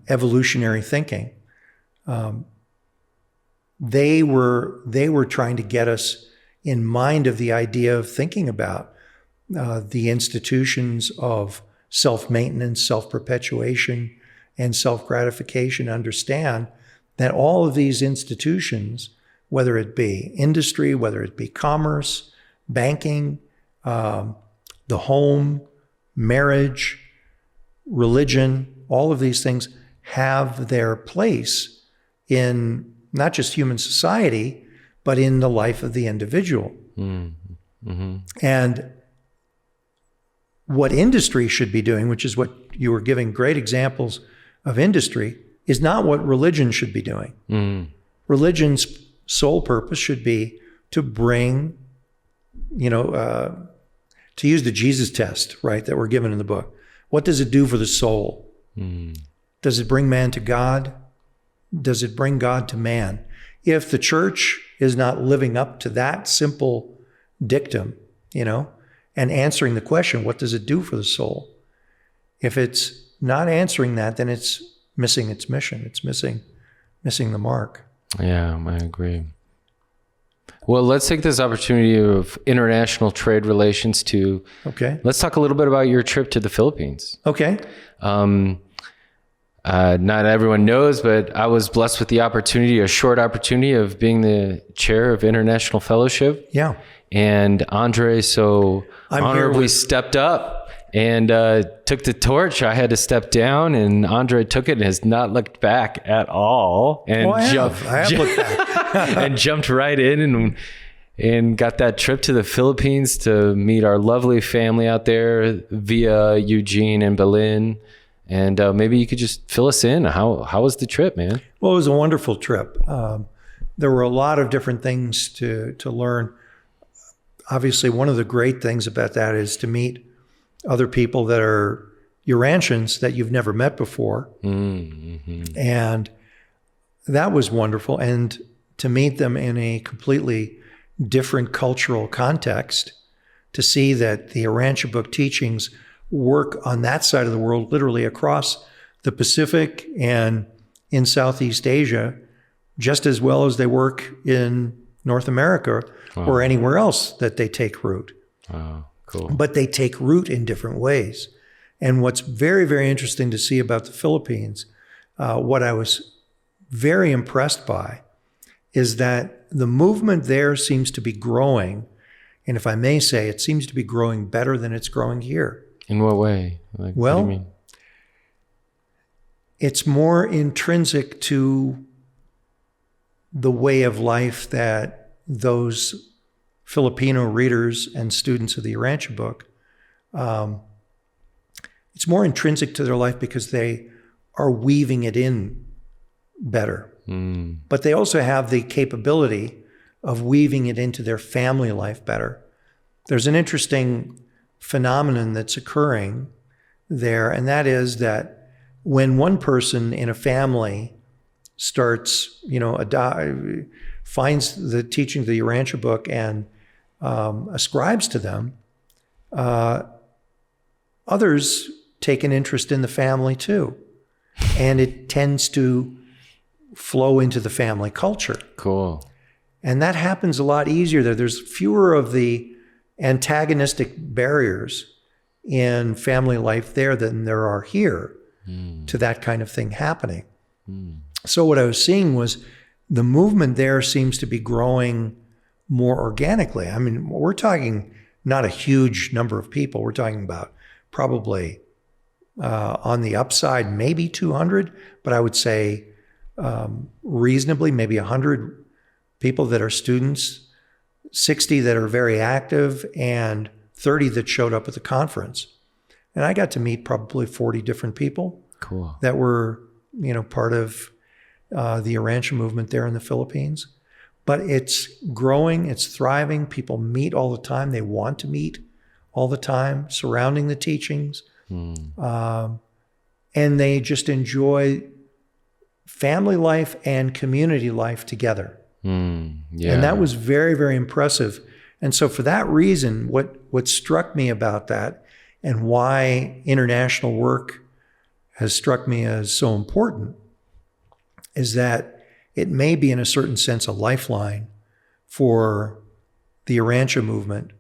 evolutionary thinking. They were trying to get us in mind of the idea of thinking about the institutions of self-maintenance, self-perpetuation, and self-gratification. Understand that all of these institutions, whether it be industry, whether it be commerce, banking, the home, marriage, religion, all of these things have their place in not just human society, but in the life of the individual. Mm-hmm. And what industry should be doing, which is what you were giving great examples of industry, is not what religion should be doing. Mm. Religion's sole purpose should be to bring, to use the Jesus test, right, that we're given in the book. What does it do for the soul? Mm. Does it bring man to God? Does it bring God to man? If the church is not living up to that simple dictum, and answering the question, what does it do for the soul? If it's not answering that, then it's missing its mission. It's missing the mark. Yeah, I agree. Well, let's take this opportunity of international trade relations to, let's talk a little bit about your trip to the Philippines. Okay. Not everyone knows, but I was blessed with a short opportunity of being the chair of International Fellowship. Yeah. And Andre honorably stepped up and took the torch. I had to step down, and Andre took it and has not looked back at all. And I have looked back. And jumped right in and got that trip to the Philippines to meet our lovely family out there via Eugene and Berlin. And maybe you could just fill us in. How was the trip, man? Well, it was a wonderful trip. There were a lot of different things to learn. Obviously, one of the great things about that is to meet other people that are Urantians that you've never met before. Mm-hmm. And that was wonderful. And to meet them in a completely different cultural context, to see that the Urantia Book teachings work on that side of the world, literally across the Pacific and in Southeast Asia, just as well as they work in North America or anywhere else that they take root. Oh, cool. But they take root in different ways. And what's very, very interesting to see about the Philippines, what I was very impressed by, is that the movement there seems to be growing. And if I may say, it seems to be growing better than it's growing here. In what way? What do you mean? It's more intrinsic to the way of life that those Filipino readers and students of the Urantia Book, it's more intrinsic to their life because they are weaving it in better. Mm. But they also have the capability of weaving it into their family life better. There's an interesting phenomenon that's occurring there, and that is that when one person in a family starts, finds the teaching of the Urantia Book and ascribes to them, others take an interest in the family too. And it tends to flow into the family culture. Cool. And that happens a lot easier there. There's fewer of the antagonistic barriers in family life there than there are here to that kind of thing happening. So what I was seeing was the movement there seems to be growing more organically. I mean, we're talking not a huge number of people. We're talking about probably on the upside, maybe 200, but I would say reasonably maybe 100 people that are students, 60 that are very active, and 30 that showed up at the conference. And I got to meet probably 40 different people that were, part of the Urantia movement there in the Philippines. But it's growing, it's thriving. People meet all the time. They want to meet all the time, surrounding the teachings. And they just enjoy family life and community life together. And that was very, very impressive. And so for that reason, what struck me about that and why international work has struck me as so important is that it may be in a certain sense a lifeline for the Urantia movement.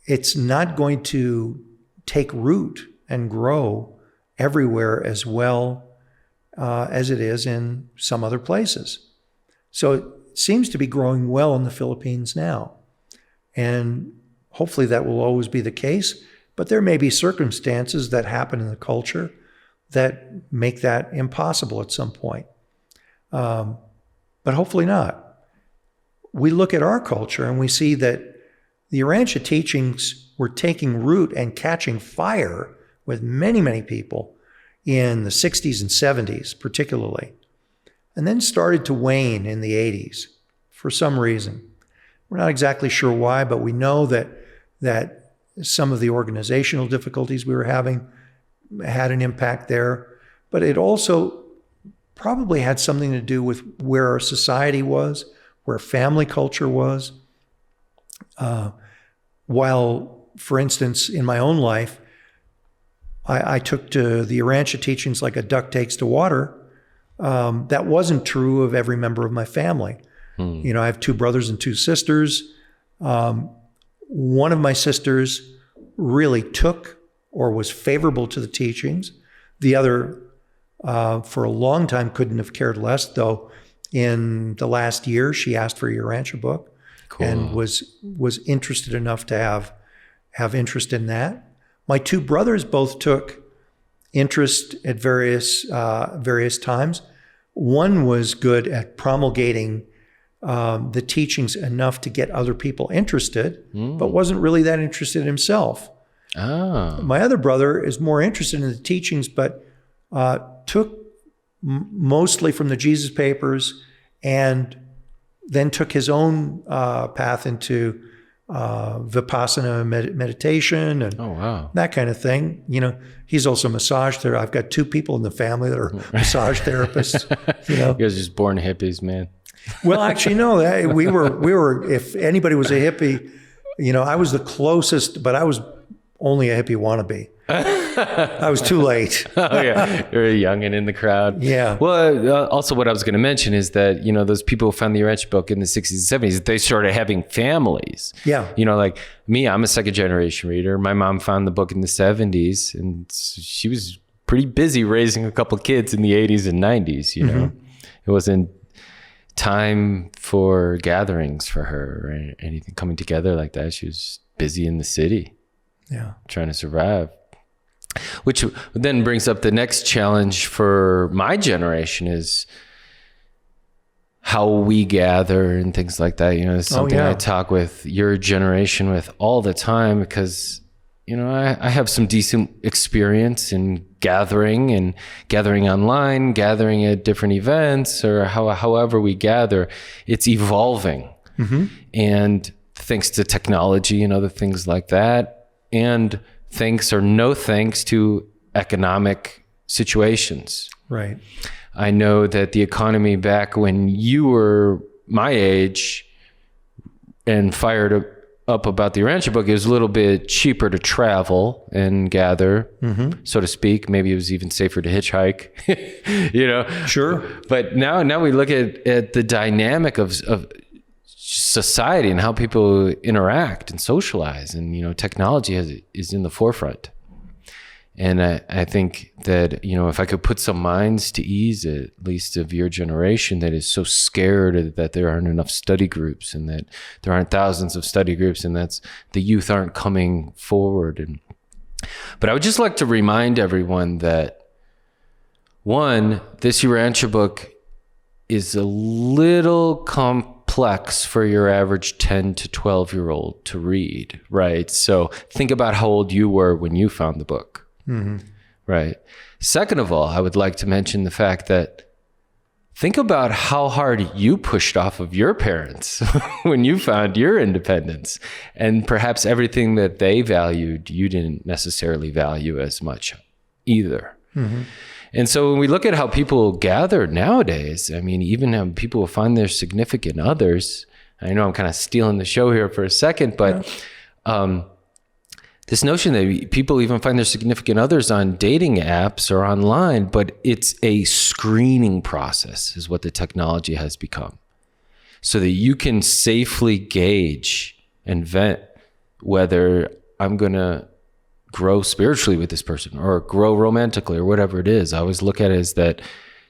It's not going to take root and grow everywhere as well as it is in some other places. So it seems to be growing well in the Philippines now. And hopefully that will always be the case, but there may be circumstances that happen in the culture that make that impossible at some point. But hopefully not. We look at our culture and we see that the Urantia teachings were taking root and catching fire with many, many people in the 60s and 70s particularly, and then started to wane in the 80s for some reason. We're not exactly sure why, but we know that some of the organizational difficulties we were having had an impact there. But it also probably had something to do with where our society was, where family culture was. While, for instance, in my own life, I took to the Urantia teachings like a duck takes to water. That wasn't true of every member of my family. I have 2 brothers and 2 sisters. One of my sisters really took or was favorable to the teachings. The other, for a long time, couldn't have cared less, though in the last year, she asked for a Urantia book and was interested enough to have interest in that. My 2 brothers both took interest at various times. One was good at promulgating the teachings enough to get other people interested, but wasn't really that interested himself. My other brother is more interested in the teachings, but took mostly from the Jesus Papers and then took his own path into Vipassana meditation and that kind of thing. He's also a massage therapist. I've got 2 people in the family that are massage therapists. You guys are just born hippies, man. Well, actually, no. We were. If anybody was a hippie, I was the closest, but I was only a hippie wannabe. I was too late. Oh yeah, you're young and in the crowd. Yeah. Well, also what I was going to mention is that those people who found the Urantia book in the 60s and 70s, they started having families. Yeah. Like me, I'm a 2nd generation reader. My mom found the book in the 70s, and she was pretty busy raising a couple kids in the 80s and 90s. It wasn't time for gatherings for her or anything coming together like that. She was busy in the city. Yeah. Trying to survive. Which then brings up the next challenge for my generation is how we gather and things like that. It's something I talk with your generation with all the time because, I have some decent experience in gathering online, gathering at different events or however we gather. It's evolving. And thanks to technology and other things like that, and thanks or no thanks to economic situations. Right. I know that the economy back when you were my age and fired up about the Urantia book, it was a little bit cheaper to travel and gather, so to speak. Maybe it was even safer to hitchhike, Sure. But now we look at the dynamic of society and how people interact and socialize, and technology is in the forefront. And I think that, if I could put some minds to ease, at least of your generation that is so scared that there aren't enough study groups, and that there aren't thousands of study groups, and that's the youth aren't coming forward. But I would just like to remind everyone that, one, this Urantia book is a little complex for your average 10 to 12-year-old to read, right? So think about how old you were when you found the book. Right. Second of all, I would like to mention the fact that think about how hard you pushed off of your parents when you found your independence, and perhaps everything that they valued, you didn't necessarily value as much either. And so when we look at how people gather nowadays, I mean, even how people find their significant others, I know I'm kind of stealing the show here for a second, but this notion that people even find their significant others on dating apps or online, but it's a screening process is what the technology has become, so that you can safely gauge and vet whether I'm going to grow spiritually with this person or grow romantically or whatever it is. I always look at it as that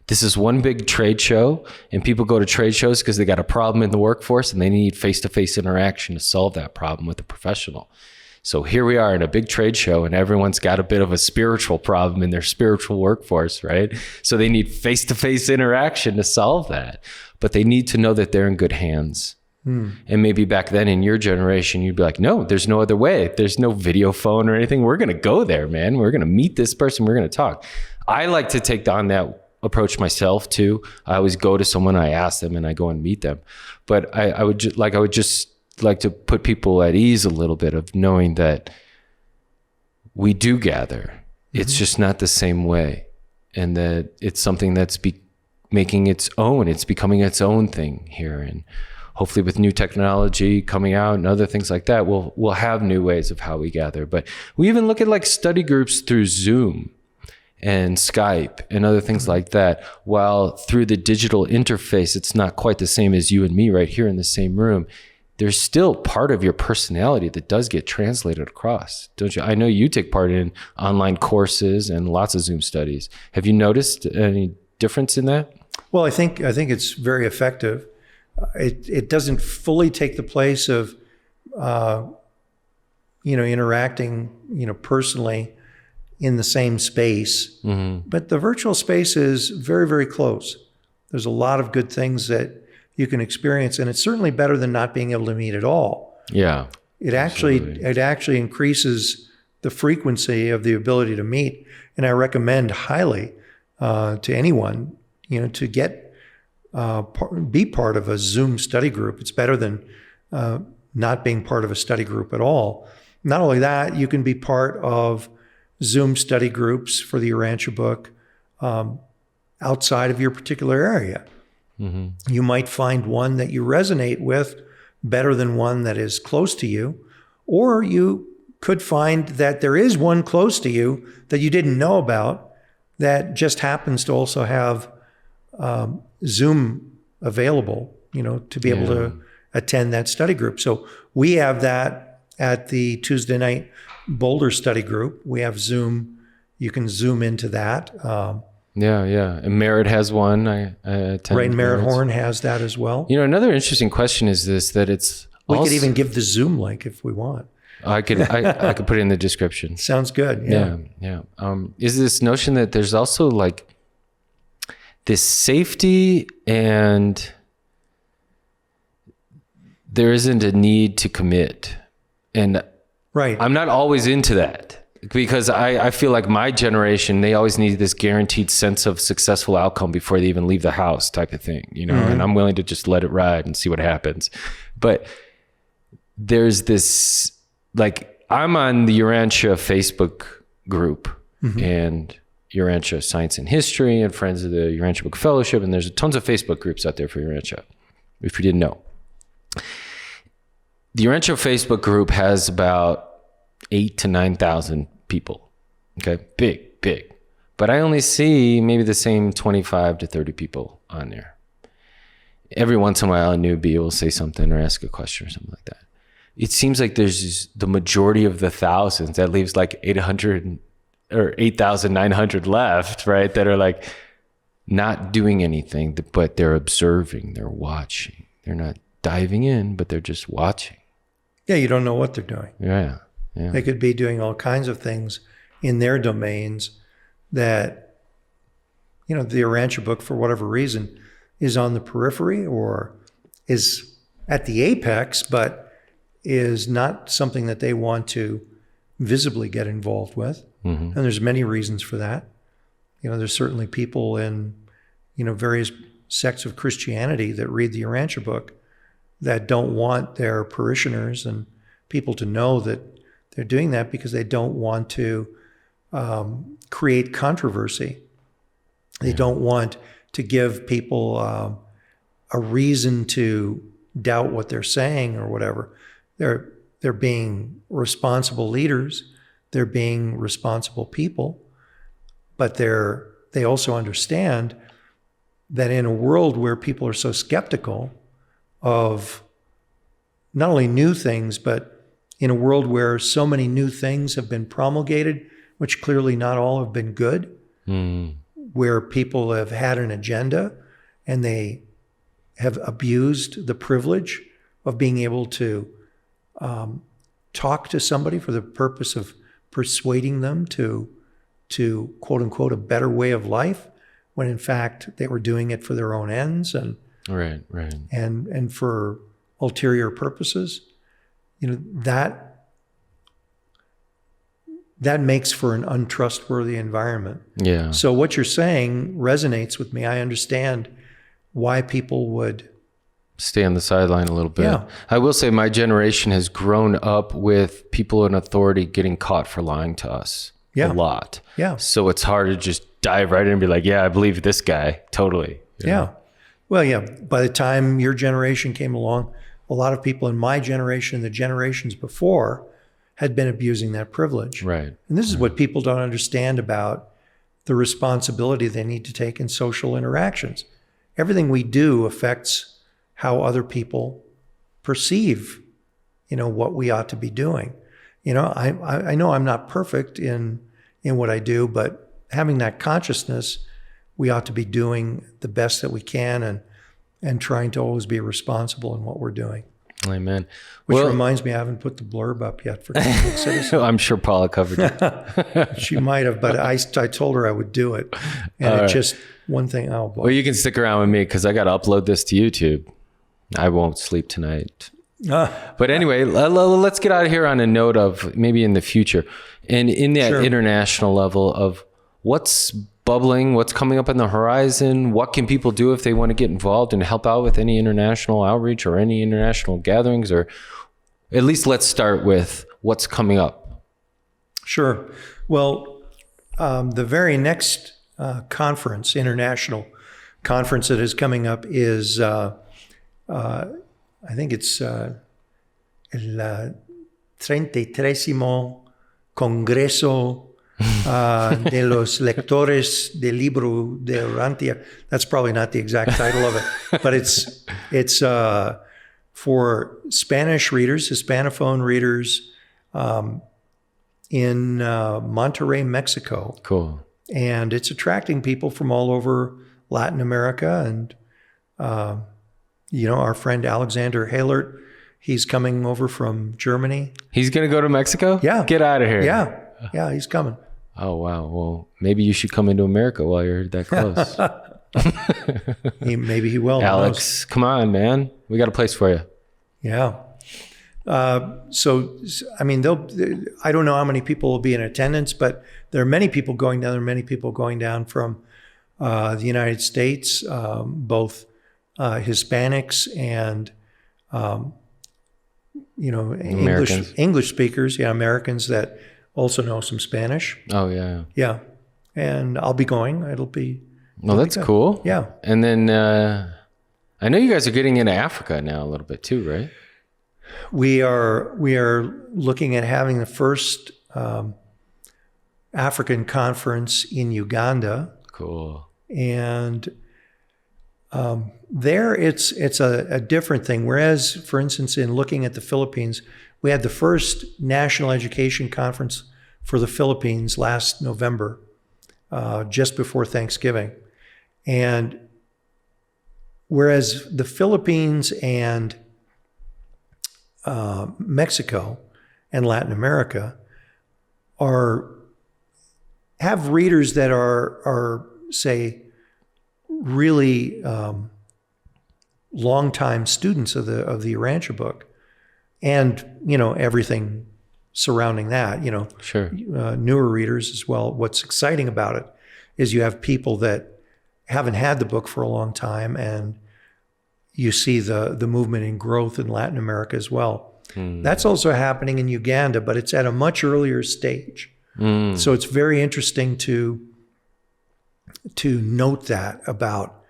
this is one big trade show, and people go to trade shows because they got a problem in the workforce and they need face-to-face interaction to solve that problem with a professional. So here we are in a big trade show, and everyone's got a bit of a spiritual problem in their spiritual workforce, right? So they need face-to-face interaction to solve that, but they need to know that they're in good hands. And maybe back then in your generation, you'd be like, no, there's no other way. There's no video phone or anything. We're going to go there, man. We're going to meet this person. We're going to talk. I like to take on that approach myself too. I always go to someone, I ask them, and I go and meet them. But I would just like to put people at ease a little bit of knowing that we do gather. It's just not the same way, and that it's something that's making its own. It's becoming its own thing here, and hopefully with new technology coming out and other things like that, we'll have new ways of how we gather. But we even look at like study groups through Zoom and Skype and other things like that. While through the digital interface, it's not quite the same as you and me right here in the same room. There's still part of your personality that does get translated across, don't you? I know you take part in online courses and lots of Zoom studies. Have you noticed any difference in that? Well, I think it's very effective. It doesn't fully take the place of, interacting, personally in the same space, but the virtual space is very, very close. There's a lot of good things that you can experience, and it's certainly better than not being able to meet at all. Yeah, it actually increases the frequency of the ability to meet, and I recommend highly to anyone, to be part of a Zoom study group. It's better than not being part of a study group at all. Not only that, you can be part of Zoom study groups for the Urantia book outside of your particular area. You might find one that you resonate with better than one that is close to you, or you could find that there is one close to you that you didn't know about that just happens to also have Zoom available, to be able to attend that study group. So we have that at the Tuesday night Boulder study group. We have Zoom. You can Zoom into that. And Merritt has one. I attend. Ray Merritt Horn has that as well. Another interesting question is this: that we could even give the Zoom link if we want. I could put it in the description. Sounds good. Yeah. Is this notion that there's also like this safety, and there isn't a need to commit, and right. I'm not always into that. Because I feel like my generation, they always need this guaranteed sense of successful outcome before they even leave the house type of thing, and I'm willing to just let it ride and see what happens. But there's this, like, I'm on the Urantia Facebook group and Urantia Science and History and Friends of the Urantia Book Fellowship, and there's tons of Facebook groups out there for Urantia, if you didn't know. the Urantia Facebook group has about 8,000 to 9,000 people. Okay, big. But I only see maybe the same 25 to 30 people on there. Every once in a while, a newbie will say something or ask a question or something like that. It seems like there's the majority of the thousands, that leaves like 800 or 8,900 left, right? That are like not doing anything, but they're observing, they're watching. They're not diving in, but they're just watching. Yeah, you don't know what they're doing. Yeah. They could be doing all kinds of things in their domains that, the Urantia book, for whatever reason, is on the periphery or is at the apex, but is not something that they want to visibly get involved with. Mm-hmm. And there's many reasons for that. There's certainly people in, various sects of Christianity that read the Urantia book that don't want their parishioners and people to know that they're doing that because they don't want to create controversy. They don't want to give people a reason to doubt what they're saying or whatever. They're being responsible leaders. They're being responsible people, but they also understand that in a world where people are so skeptical of not only new things, but in a world where so many new things have been promulgated, which clearly not all have been good, where people have had an agenda and they have abused the privilege of being able to talk to somebody for the purpose of persuading them to quote unquote a better way of life, when in fact they were doing it for their own ends and right and for ulterior purposes. That makes for an untrustworthy environment. Yeah. So what you're saying resonates with me. I understand why people would stay on the sideline a little bit. Yeah. I will say my generation has grown up with people in authority getting caught for lying to us a lot. Yeah. So it's hard to just dive right in and be like, yeah, I believe this guy. Totally. Yeah. Well, yeah. By the time your generation came along, a lot of people in my generation and the generations before had been abusing that privilege. Right. And this is what people don't understand about the responsibility they need to take in social interactions. Everything we do affects how other people perceive, what we ought to be doing. I know I'm not perfect in what I do, but having that consciousness, we ought to be doing the best that we can and trying to always be responsible in what we're doing. Amen. Which reminds me, I haven't put the blurb up yet for Catholic Citizen. I'm sure Paula covered it. She might have, but I told her I would do it. And it's just one thing. Oh, boy. Well, you can stick around with me because I got to upload this to YouTube. I won't sleep tonight. But anyway, let's get out of here on a note of maybe in the future and in that international level of what's bubbling, what's coming up on the horizon, what can people do if they want to get involved and help out with any international outreach or any international gatherings, or at least let's start with what's coming up. Sure. Well, the very next international conference that is coming up is, I think it's el 33º Congreso de los lectores del libro de Urantia. That's probably not the exact title of it, but it's for Spanish readers, Hispanophone readers, in Monterrey, Mexico. Cool. And it's attracting people from all over Latin America. And, our friend Alexander Halert, he's coming over from Germany. He's going to go to Mexico? Yeah. Get out of here. Yeah, he's coming. Oh, wow. Well, maybe you should come into America while you're that close. Maybe he will. Alex, come on, man. We got a place for you. Yeah. So, I mean, I don't know how many people will be in attendance, but there are many people going down. There are many people going down from the United States, both Hispanics and, English speakers. Yeah, Americans that also know some Spanish. Oh, yeah. Yeah. And I'll be going. It'll be... Well, that's cool. Yeah. And then I know you guys are getting into Africa now a little bit too, right? We are looking at having the first African conference in Uganda. Cool. And there it's a different thing. Whereas, for instance, in looking at the Philippines, we had the first national education conference for the Philippines last November, just before Thanksgiving. And whereas the Philippines and Mexico and Latin America have readers that are say, really longtime students of the Urantia book, and everything surrounding that. Sure. Newer readers as well. What's exciting about it is you have people that haven't had the book for a long time, and you see the movement and growth in Latin America as well. That's also happening in Uganda, but it's at a much earlier stage. So it's very interesting to note that about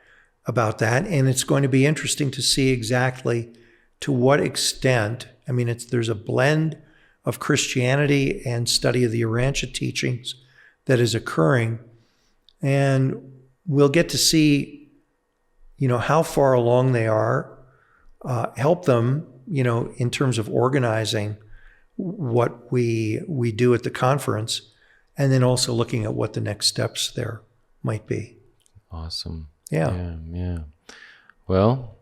that, and it's going to be interesting to see exactly to what extent. I mean, there's a blend of Christianity and study of the Urantia teachings that is occurring, and we'll get to see, how far along they are, help them, in terms of organizing what we do at the conference, and then also looking at what the next steps there might be. Awesome. Yeah. Well,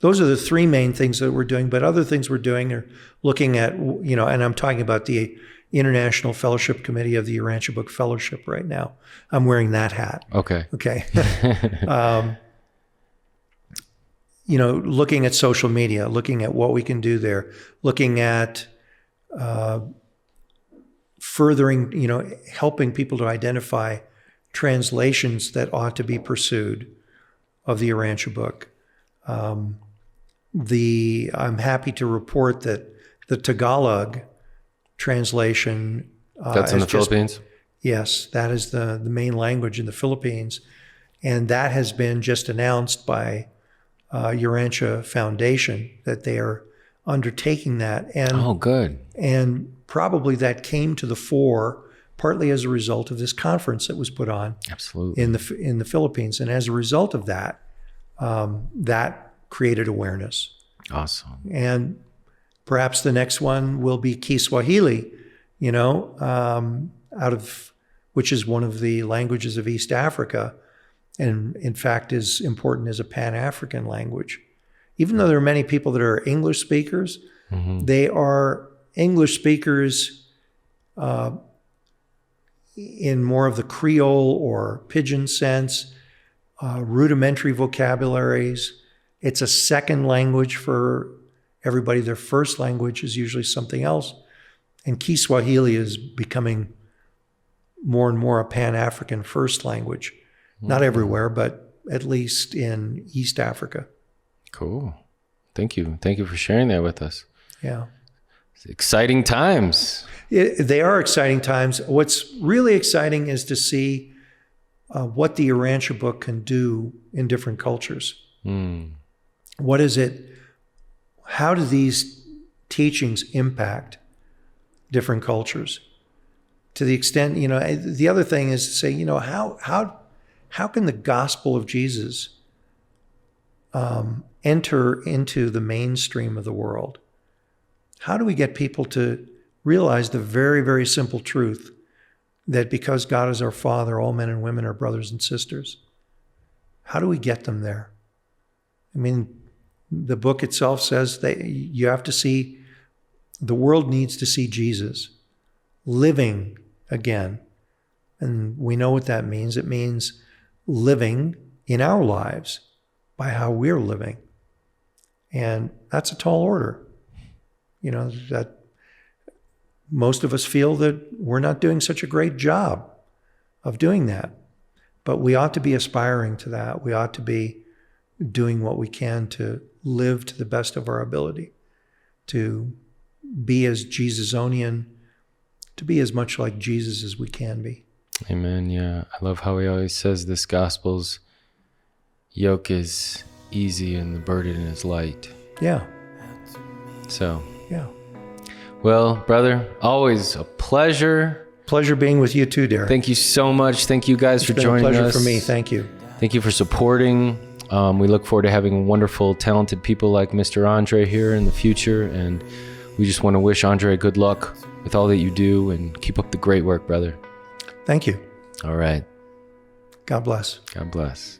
those are the three main things that we're doing, but other things we're doing are looking at, and I'm talking about the International Fellowship Committee of the Urantia Book Fellowship right now. I'm wearing that hat. Okay. Looking at social media, looking at what we can do there, looking at furthering, helping people to identify translations that ought to be pursued of the Urantia book. I'm happy to report that the Tagalog translation that's in the Philippines? Yes, that is the main language in the Philippines, and that has been just announced by Urantia Foundation that they are undertaking that. And good. And probably that came to the fore partly as a result of this conference that was put on. Absolutely. in the Philippines, and as a result of that, that created awareness. Awesome. And perhaps the next one will be Kiswahili, which is one of the languages of East Africa, and in fact is important as a Pan-African language. Even though there are many people that are English speakers, they are English speakers in more of the Creole or Pidgin sense, rudimentary vocabularies. It's a second language for everybody. Their first language is usually something else. And Kiswahili is becoming more and more a Pan-African first language. Not everywhere, but at least in East Africa. Cool. Thank you. Thank you for sharing that with us. Yeah. It's exciting times. They are exciting times. What's really exciting is to see what the Urantia book can do in different cultures. What is it? How do these teachings impact different cultures? To the extent, the other thing is to say, how can the gospel of Jesus enter into the mainstream of the world? How do we get people to realize the very, very simple truth that because God is our Father, all men and women are brothers and sisters? How do we get them there? I mean, the book itself says that you have to see, the world needs to see Jesus living again. And we know what that means. It means living in our lives by how we're living. And that's a tall order. That most of us feel that we're not doing such a great job of doing that. But we ought to be aspiring to that. We ought to be doing what we can to live to the best of our ability, to be as Jesusonian, to be as much like Jesus as we can be. Amen. Yeah. I love how he always says this gospel's yoke is easy and the burden is light. Yeah. So, yeah. Well, brother, always a pleasure. Pleasure being with you too, Derek. Thank you so much. Thank you guys for joining us. It's been a pleasure for me. Thank you. Thank you for supporting. We look forward to having wonderful, talented people like Mr. Andre here in the future. And we just want to wish Andre good luck with all that you do and keep up the great work, brother. Thank you. All right. God bless. God bless.